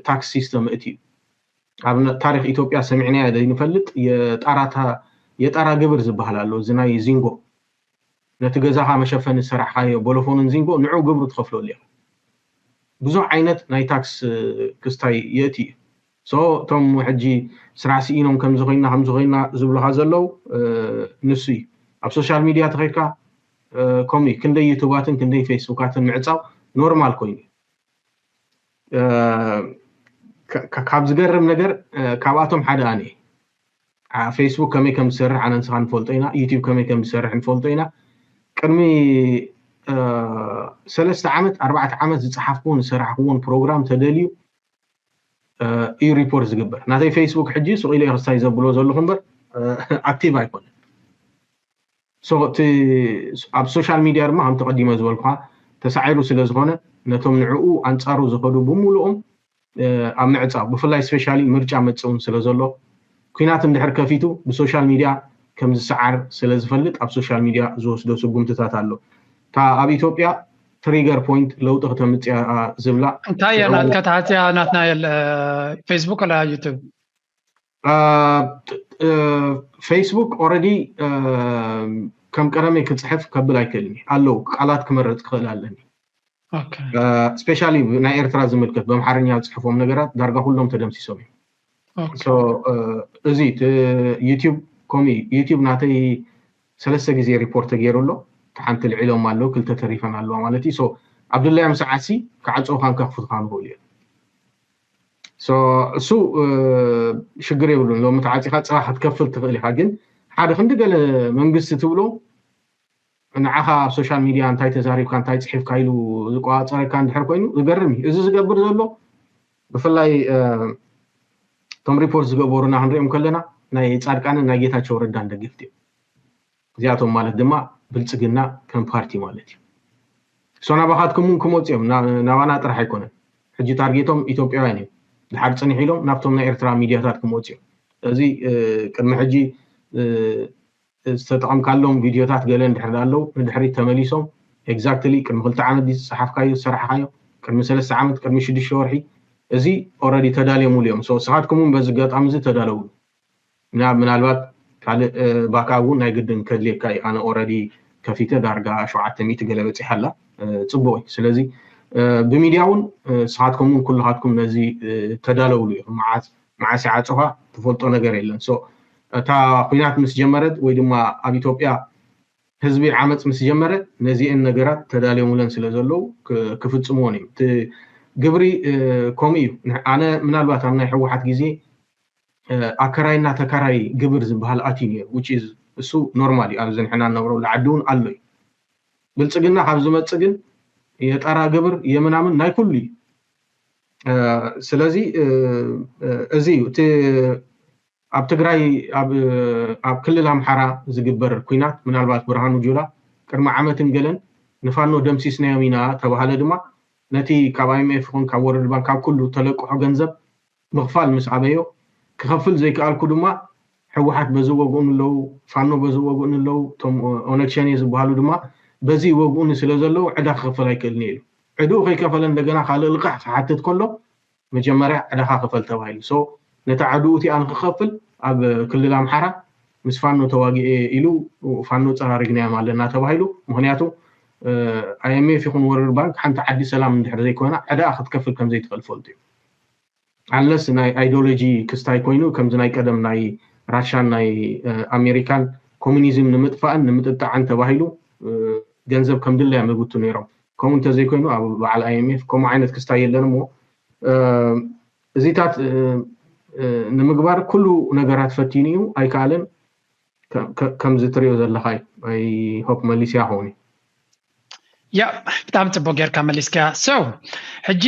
ታክስ ሲስተም እትዩ ኣብ ታሪክ ኢትዮጵያ ሰሚዕናያ ዘይንፈልጥ የጣራ ግብር ዝበሃል ኣሎ እዚ ናይ ዚንጎ ነቲ ገዛኻ መሸፈኒ ዝሰራሕካዮ ቦሎፎንን ዚንጎ ንዕኡ ግብሩ ትኸፍለሉ ኢኻ ብዙሕ ዓይነት ናይ ታክስ ክስታይ የእቲ እዩ ሶ እቶም ሕጂ ስራሕ ስኢኖም ከምዚ ኮይና ዝብሉካ ዘለው ንሱ እዩ ኣብ ሶሻል ሚድያ ተኸይድካ ከምኡ ክንደይ ዩቱባትን ክንደይ ፌስቡካትን ምዕፃው ኖርማል ኮይኑ ካብ ዝገርም ነገር ካብኣቶም ሓደ ኣነ ፌስቡክ ከመይ ከም ዝሰርሕ ኣነ ንስኻ ንፈልጦ ኢና ዩቲብ ከመይ ከም ዝሰርሕ ንፈልጦ ኢና ቅድሚ 3 ዓመት 4 ዓመት ዝፀሓፍክዎን ዝሰራሕክዎን ፕሮግራም ተደልዩ እዩ ሪፖርት ዝግበር ናተይ ፌስቡክ ሕጂ ሱቕ ኢለ ክስታይ ዘብሎ ዘለኹ እምበር ኣክቲቭ ኣይኮነን ኣብ ሶሻል ሚድያ ድማ ከም ተቐዲመ ዝበልኩኻ ተሳዒሩ ስለ ዝኾነ ነቶም ንዕኡ ኣንፃሩ ዝኸዱ ብምሉኦም ኣብ ምዕፃው ብፍላይ ስፔሻሊ ምርጫ መፅውን ስለ ዘሎ ኩናት እንድሕር ከፊቱ ብሶሻል ሚድያ ከም ዝሰዓር ስለ ዝፈልጥ ኣብ ሶሻል ሚድያ ዝወስዶ ስጉምትታት ኣሎ ታ ኣብ ኢትዮጵያ ትሪገር ፖይንት ለውጥ ከተምጽያ ዝብላ እንታይ ያናት ከተዓትያ ናትና ፌስቡክ ወላ ዩቲዩብ ፌስቡክ ኦሬዲ ከም ቀረመ ክጽሕፍ ከብል አይከልኒ አለው ቃላት ክመረጽ ክእል ኣለኒ ኦኬ ስፔሻሊ ናይ ኤርትራ ዝምልከት በአምሓርኛ ጽሕፎም ነገራት ዳርጋ ሁሉም ተደምሲሶም ሶ እዚ ዩቲዩብ ኮሚ ዩቲዩብ ናተይ ሰለስተ ጊዜ ሪፖርት ገይሩሎ ሓንቲ ልዕሎም አለው ክልተ ተሪፈን አለው ማለት ሶ አብዱላህ ምሳዓሲ ከዓጾኻን ከፍቱኻን ቦል ሶ እሱ ሽግር ይብሉ ሎ መታዓጺኻ ጽባሕ ትከፍል ትኽእል ኢኻ ግን ሓደ ክንደገለ መንግስት ትብሎ ንዓኻ ሶሻል ሚዲያ እንታይ ተዛሪብካ እንታይ ጽሒፍካ ኢሉ ዝቋጻረካ እንድሕር ኮይኑ ዝገርም እዚ ዝገብር ዘሎ ብፍላይ ቶም ሪፖርት ዝገበሩና ክንሪኦም ከለና ናይ ጻድቃንን ናይ ጌታቸው ረዳን ደገፍቲ እዚኣቶም ማለት ድማ ብልጽግና ከም ፓርቲ ማለት እዩ ሶና ባኻትኩም ክሞጽዮም ናባና ጥራሕ ኣይኮነን ሕጂ ታርጌቶም ኢትዮጵያውያን እዮም ድሓር ጽኒሕ ኢሎም ናብቶም ናይ ኤርትራ ሚድያታት ክሞጽዮም እዚ ቅድሚ ሕጂ ዝተጠቐምካሎም ቪድዮታት ገለ እንድሕር ኣለው ንድሕሪት ተመሊሶም ኤግዛክትሊ ቅድሚ 2 ዓመት ዝሰሓፍካዮ ዝሰራሕካዮ ቅድሚ 3 ዓመት ቅድሚ 6 ወርሒ እዚ ኦሬዲ ተዳልየሙ እዮም ሶ ሰዓትኩም በዚ ገጣም እዚ ተዳለው ምናልባት ካልእ ባካውን ናይ ግድን ከድልየካ ኣነ ኦሬዲ ከፊተ ዳርጋ 700 ገለ በጽሓላ ጽቡቅ ስለዚ ብሚድያውን ሰዓትኩም ኩልኻትኩም ነዚ ተዳለው እዮም ማዓስ ዓጽፋ ተፈልጦ ነገር የለን ሶ እታ ኩናት ምስ ጀመረት ወይ ድማ ኣብ ኢትዮጵያ ህዝቢ ዓመጽ ምስ ጀመረ ነዚአን ነገራት ተዳልየሙለን ስለ ዘለው ክፍጽሙን እዮም ግብሪ ኮሚዩ ኣነ ምናልባት ኣብ ናይ ሕወሓት ጊዜ ኣከራይና ተከራይ ግብር ዝበሃል ኣቲኒ which is እሱ ኖርማሊ ኣብ ዘንሕና ነብረው ለዓዱን ኣሎይ ብልጽግና ካብ ዝመጽ ግን የጠራ ግብር የምናምን ናይ ኩሉ ስለዚ እዚ ኣብ ትግራይ ኣብ ክልል ኣምሓራ ዝግበር ኩናት ምናልባት ብርሃኑ ጁላ ቅድሚ ዓመትን ገለን ንፋኖ ደምሲስናዮም ኢና ተባሃለ ድማ ነቲ ካብ IMF ኹን ካብ ወርልድ ባንክ ካብ ኩሉ ተለቅሖ ገንዘብ ምኽፋል ምስ ዓበዮ ክኸፍል ዘይከኣልኩ ድማ ሕወሓት በዚ ወግኡን ኣለው ፋኖ በዚ ወግኡን ኣለው ቶም ኦነግሸኔ ዝበሃሉ ድማ በዚ ወግኡን ስለ ዘለው ዕዳ ክኸፍል ኣይክእልኒ ኢሉ ዕድኡ ከይከፈለ እንደገና ካልእ ልቃሕ ክሓትት ከሎ መጀመርያ ዕዳኻ ክፈል ተባሂሉ ሶ ነታ ዓድኡ እቲ ኣን ክኸፍል ኣብ ክልል ኣምሓራ ምስ ፋኖ ተዋጊኤ ኢሉ ፋኖ ፀራሪግናዮም ኣለና ተባሂሉ ምክንያቱ IMF ይኹን ወርልድ ባንክ ሓንቲ ዓዲ ሰላም እንድሕር ዘይኮና ዕዳ ክትከፍል ከም ዘይትኽእል ፈልጡ ኣለስ ናይ አይዲዮሎጂ ክስታይ ኮይኑ ከምዚ ናይ ቀደም ናይ ራሽያን ናይ ኣሜሪካን ኮሙኒዝም ንምጥፋእን ንምጥጣዕን ተባሂሉ ገንዘብ ከም ድልያ መግብቱ ነይሮም ከምኡ እንተዘይኮይኑ ኣብ በዓል IMF ከምኡ ዓይነት ክስታይ የለን እሞ እዚታት ንምግባር ኩሉ ነገራት ፈቲኑ እዩ ኣይከኣለን ከምዚ ትሪኦ ዘለኻይ ኣይ ሆፕ መሊስያ ኾኒ ያ ብጣዕሚ ጽቡቅ ጌርካ መሊስካ ሶ ሕጂ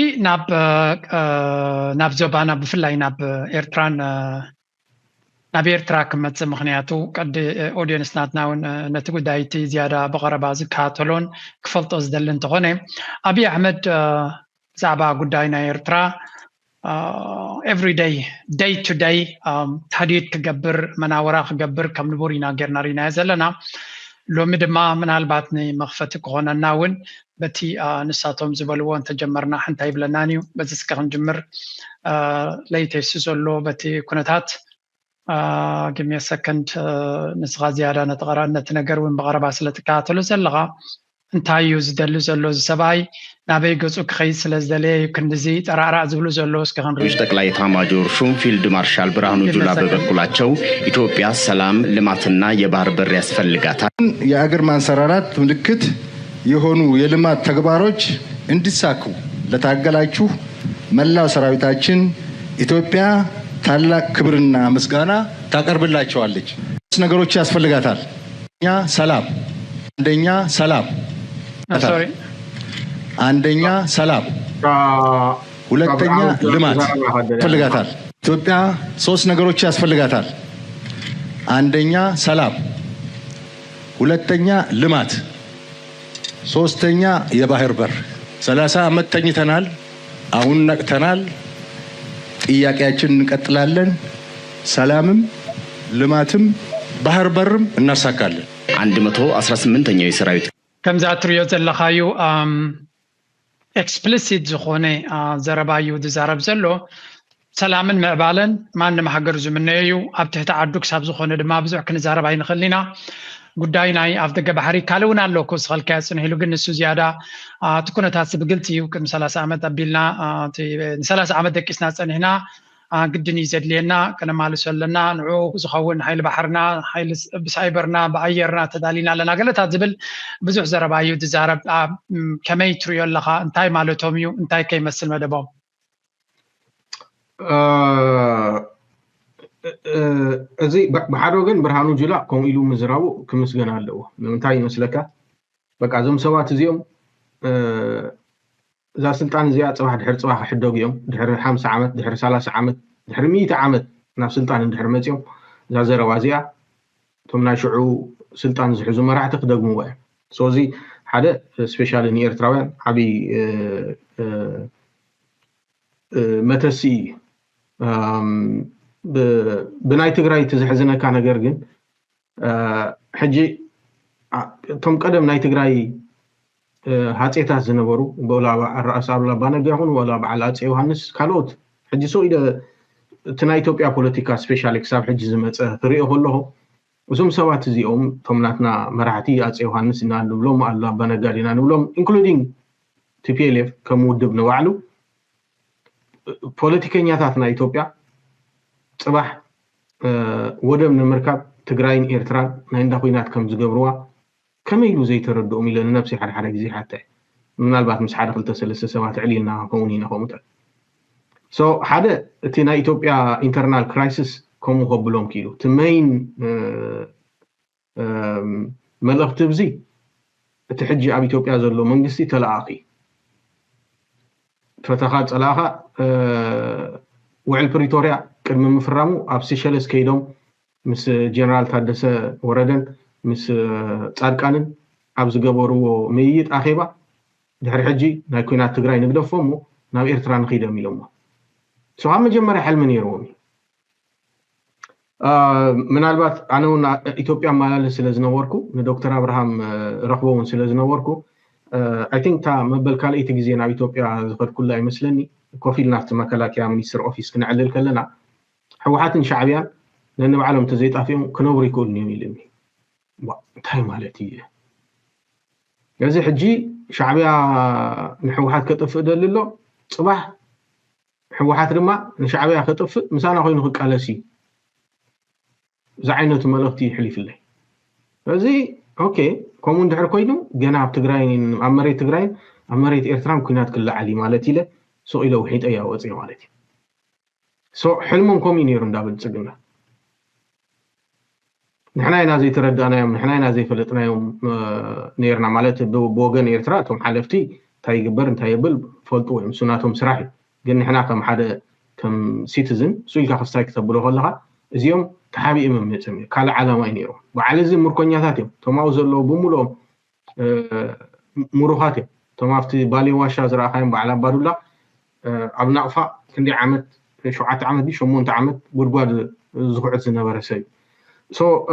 ናብ ዞባና ብፍላይ ናብ ኤርትራ ክመጽእ ምክንያቱ ቀዲ ኦዲየንስ ናትና እውን ነቲ ጉዳይ እቲ ዝያዳ ብቐረባ ዝከታተሎን ክፈልጦ ዝደሊ እንተኾነ ኣብይ ኣሕመድ ብዛዕባ ጉዳይ ናይ ኤርትራ every day to day ታዲት ክገብር መናወራ ክገብር ከም ንቡር ኢና ጌርና ሪና ዘለና ሎሚ ድማ ምናልባት ንመኽፈቲ ክኾነና እውን በቲ ንሳቶም ዝበልዎ እንተጀመርና ሓንታ ይብለናን እዩ በዚ እስከ ክንጅምር ለይተይሱ ዘሎ በቲ ኩነታት give me a second ንስኻ ዝያዳ ነቲ ነገር እውን ብቐረባ ስለትከታተሉ ዘለኻ እንታይ እዩ ዝደሊ ዘሎ ሰብኣይ ናበይ ገጹ ክኸይድ ስለ ዝደለየ ክንድዚ ጠራራዕ ዝብሉ ዘሎ እስከ ክንሪኢ ጠቅላይ ኤታማዦር ሹም ፊልድ ማርሻል ብርሃኑ ጁላ በበኩላቸው ኢትዮጵያ ሰላም ልማትና የባህር በር ያስፈልጋታል የአገር ማንሰራራት ምልክት የሆኑ የልማት ተግባሮች እንዲሳኩ ለታገላችሁ መላው ሰራዊታችን ኢትዮጵያ ታላቅ ክብርና ምስጋና ታቀርብላችኋለች ነገሮች ያስፈልጋታል ሰላም አንደኛ ሰላም ሁለተኛ ልማት ያስፈልጋታል ኢትዮጵያ 3 ነገሮች ያስፈልጋታል አንደኛ ሰላም ሁለተኛ ልማት ሶስተኛ የባህር በር 30 ዓመት ተኝተናል አሁን ነቅተናል ጥያቄያችንን እንቀጥላለን ሰላምም ልማትም ባህር በርም እናሳካለን 118ኛው የሰራዊት ከምዛ ትሪዮ ዘለኻዩ ኤክስፕሊሲት ዝኾነ ዘረባዩ ዝዛረብ ዘሎ ሰላምን ምዕባለን ማንም ሃገር ዝምነዩ ኣብ ትሕቲ ዓዱ ክሳብ ዝኾነ ድማ ብዙሕ ክንዛረብ ኣይንኽእልና ጉዳይ ናይ ኣፍ ደገ ባሕሪ ካልውን ኣሎ ክስኸልካ ያፅንሕ ኢሉ ግን ንሱ ዝያዳ እቲ ኩነታት ብግልፂ እዩ ቅድሚ 30 ዓመት ኣቢልና ን30 ዓመት ደቂስና ፀኒሕና ግድን እዩ ዘድልየና ከነማልሶ ኣለና ንዑ ዝኸውን ሓይሊ ባሕርና ሓይሊ ብሳይበርና ብኣየርና ተዳሊና ኣለና ገለታት ዝብል ብዙሕ ዘረባ እዩ ዝዛረብ ከመይ ትሪዮ ኣለኻ እንታይ ማለቶም እዩ እንታይ ከይመስል መደቦም እዚ ብሓደ ወገን ብርሃኑ ጁላ ከምኡ ኢሉ ምዝራቡ ክምስገን ኣለዎ ንምንታይ ይመስለካ በቃ እዞም ሰባት እዚኦም እዛ ስልጣን እዚኣ ፅባሕ ድሕሪ ፅባሕ ክሕደጉ እዮም ድሕሪ 50 ዓመት ድሕሪ 30 ዓመት ድሕሪ 100 ዓመት ናብ ስልጣን እንድሕር መፅኦም እዛ ዘረባ እዚኣ እቶም ናይ ሽዑ ስልጣን ዝሕዙ መራሕቲ ክደግምዋ እዮም ስለዚ ሓደ ስፔሻሊ ንኤርትራውያን ዓብዪ መተሲ ብናይ ትግራይ ትዝሕዝነካ ነገር ግን ሕጂ እቶም ቀደም ናይ ትግራይ ሃፀታት ዝነበሩ በላ ራእሲ ኣሉላ ኣባነጋ ይኹን ወላ በዓል ሃፀይ ዮሃንስ ካልኦት ሕጂ ሰው ኢለ እቲ ናይ ኢትዮጵያ ፖለቲካ ስፔሻሊ ክሳብ ሕጂ ዝመፀ ክሪኦ ከለኹ እዞም ሰባት እዚኦም እቶም ናትና መራሕቲ ሃፀይ ዮሃንስ ኢና ንብሎም ኣሉላ ኣባነጋ ዲና ንብሎም ኢንክሉዲንግ ቲፒኤልኤፍ ከም ውድብ ንባዕሉ ፖለቲከኛታት ናይ ኢትዮጵያ ፅባሕ ወደብ ንምርካብ ትግራይን ኤርትራን ናይ እንዳ ኩናት ከም ዝገብርዋ ከመይ ኢሉ ዘይተረድኦም ኢለ ንነብሲ ሓደ ግዜ ሓተ ምናልባት ምስ ሓደ 2-3 ሰባት ዕሊልና ከምኡን ኢና ከምኡ ተል ሶ ሓደ እቲ ናይ ኢትዮጵያ ኢንተርናል ክራይሲስ ከምኡ ከብሎም ክኢሉ እቲ ሜይን መልእኽቲ ብዚ እቲ ሕጂ ኣብ ኢትዮጵያ ዘሎ መንግስቲ ተለኣኺ ፈተኻ ፀላኻ ውዕል ፕሪቶሪያ ቅድሚ ምፍራሙ ኣብ ሴሸልስ ከይዶም ምስ ጀነራል ታደሰ ወረደን ምስ ጻድቃንን ኣብ ዝገበርዎ ምይይጥ ኣኼባ ድሕሪ ሕጂ ናይ ኩናት ትግራይ ንግደፎም ናብ ኤርትራ ንኸይዶም ኢሎም ሰው መጀመርያ ሕልሚ ነይሮም ምናልባት ኣነ እውን ኢትዮጵያ ማላለስ ስለ ዝነበርኩ ንዶክተር አብርሃም ረኽቦውን ስለ ዝነበርኩ I think ta mabel ካልእቲ ግዜ ናብ ኢትዮጵያ ዝኸድ ኩላ ይመስለኒ ኮፊል ናፍቲ መከላከያ ሚኒስትር ኦፊስ ክንዕልል ከለና ሕወሓትን ሻዕብያን ነንባዕሎም ተዘይጣፊዮም ክነብሩ ይክእሉ እዮም ኢልኒ እንታይ ማለት እዩ እዚ ሕጂ ሻዕብያ ንሕወሓት ከጥፍእ ደልሎ ፅባሕ ሕወሓት ድማ ንሻዕብያ ከጥፍእ ምሳና ኮይኑ ክቃለሲ እዚ ዓይነቱ መልእኽቲ ይሕሊፍለይ እዚ ኦኬ كومون دحر كوينو جناب تجراين أمريت تجراين أمريت إيرترام كينات كل علي مالتي سو إلى وحيد أيها وزي مالتي سو حلمهم كومين يرون دابل تسجلنا نحنا نازي تردنا يوم نحنا نازي فلتنا يوم نيرنا مالتي بوجن إيرتراتهم حلفتي تاي جبر تاي بل فلتوا يوم سناتهم سراحي قلنا نحنا كم حدا كم سيتيزن سوي كخصائص كتبوا لها زيوم تحابي إمام نتسمي كلا علامة ينيرو وعلى زي مركونياتهم تماوزن لو بمولهم مروحاتهم تمافتي بالي واشا زراعهم بعلى بادولا أبناء فا كندي عمد شوعات عمد دي شمون تعمد برباد زقعت زنبرسي سو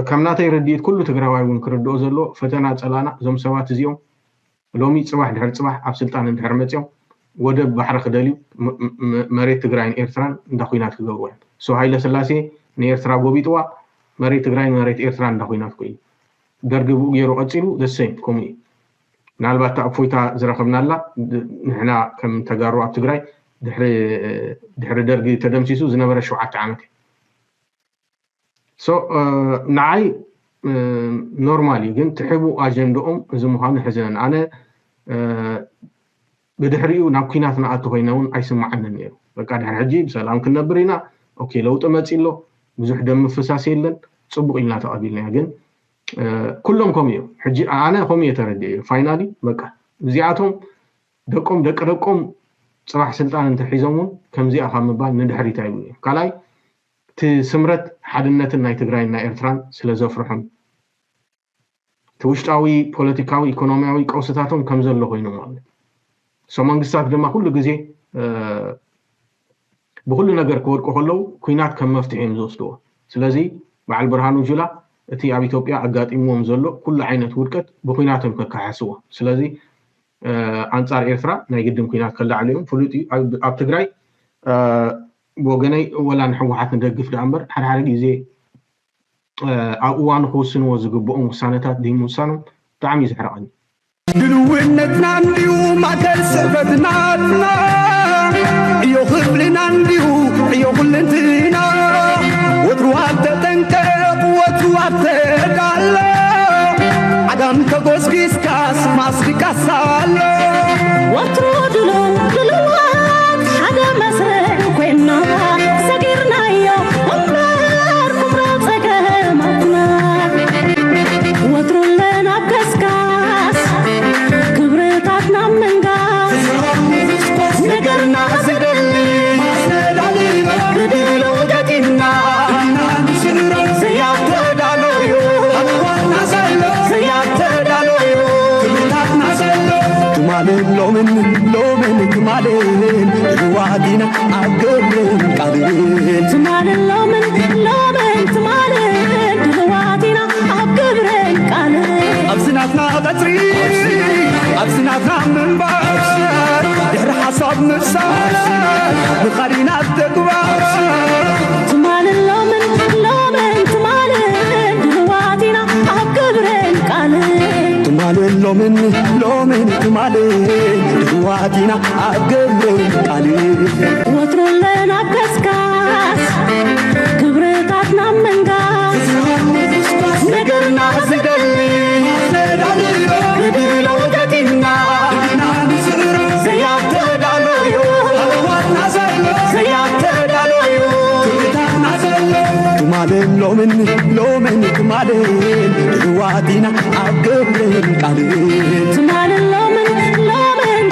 كمناتي رديت كله تقراوي ونكردو زلو فتنات سلانا زم سوات زيوم لومي صباح دحر صباح عب سلطان دحر متيوم ودب بحر خدلي مريت تقراين إيرتران دخوينات كجوان سو هاي لسلاسي نيرترا بوبيتوا مريت تقراين مريت إيرتران دخوينات كوي درجبو يرو أجيلو the same كومي نالبات أفويتا زرخبنا الله نحنا كم تجارو عب تقراي دحر درجي تدمسيسو زنبرة شوعات عامتي سو نعي نورمالي جن تحبوا أجندهم زمهان حزنا أنا بدحريو ناكينات نعطوا هينون أيسمع عنا نيرو بقى دحر عجيب سلام كنا برينا أوكي لو تمتين له بزح دم فساسين لن صبوا إلنا تقابلنا جن كلهم كوميو حجي أنا كوميو تردي فاينالي بقى زياتهم دقم صراحة سلطان انت حيزمون كم زي أخام بان ندحري تايبوني قالاي تسمرت حدنة الناي تقراين نا إيرتران سلازوفرهم توشتاوي بوليتيكاوي إيكونومياوي قوستاتهم كم زلو هينو مالي سو منقصات دما كل جزي بكل نجار كورك وخلو كينات كم مفتحين زوستوا سلازي مع البرهان وجلا እቲ ኣብ ኢትዮጵያ ኣጋጢሞም ዘሎ ኩሉ ዓይነት ውድቀት ብኩናቶም ከካሓስዎ ስለዚ ኣንጻር ኤርትራ ናይ ግድም ኩናት ከላዕሉ እዮም ፍሉጥ ኣብ ትግራይ ወገነይ ወላ ንሕወሓት ንደግፍ ዳ እምበር ሓደ ግዜ ኣብ እዋኑ ክውስንዎ ዝግብኦም ውሳነታት ዲምውሳኖም ብጣዕሚ ዝሕረቐኒ ድልውነትና እንዲሁ ማእከል ስሕበትናትና እዮ ክብልና እንዲሁ እዮ ኩልንትና ወትሩ ኣተጠንቀቕ ወትሩ ኣተዳሎ ዓዳም ተጎስጊስካስ ማስሪካሳሎ ወትሩ ድልዋት ሓደ መስርዕ ኮይና ሰጊርናዮ እምበር ኩምራ ፀገማትና ወትሩ ለናገስካስ ክብርታትና መንጋስ ነገርና ዝደሊ ግድሎ ገጢና ዘያተዳሎዮ ዘያተዳሎዮ ክብርታትና ዘሎ ትማልን ሎምን ትማልን ድልዋዲና ኣገብርን ቃልን ትማልን ሎምን ትማልን ድልዋዲና ኣገብርን ቃልን ኣብዝናትና ቀፅሪ ኣብዝናትና ምንባር ድሕሪ ሓሳብ ምፍሳር ብኻዲና ተግባር ትማልን ሎምን ትማልን ድልዋዲና ኣገብርን ቃልን ትማልን ሎምን ትማልን ድልዋዲና ኣገብርን ቃልን ወትሩ ለናገስካስ ክብርታትና መንጋስ ነገርና ዝደሊ ግድሎ ገጢና ዘያተዳሎዮ ዘያተዳሎዮ ክብርታትና ዘሎ ትማልን ሎምን ትማልን ድልዋዲና ኣገብርን ቃልን ትማልን ሎምን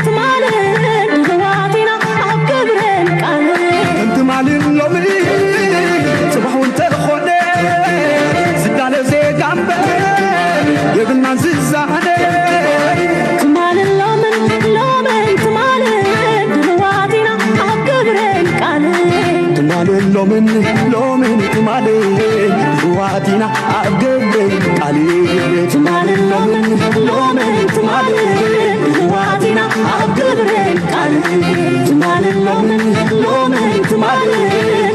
ትማልን ድልዋዲና ኣገብርን ቃልን እንትማልን ሎምን ጽባሕ እውን ተዝኾነ ዝዳለ ዜጋምበ የብልናን ዝዛነ ትማልን ሎምን ትማልን ድልዋዲና ኣገብርን ቃልን ትማልን ሎምን ትማልን ድልዋዲና ኣገብርን ቃልን ትማልን ሎምን ትማልን ድልዋዲና ኣገብርን ቃልን ትማልን ሎምን ትማልን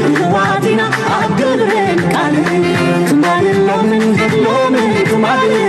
ድልዋዲና ኣገብርን ቃልን ትማልን ሎምን ትማልን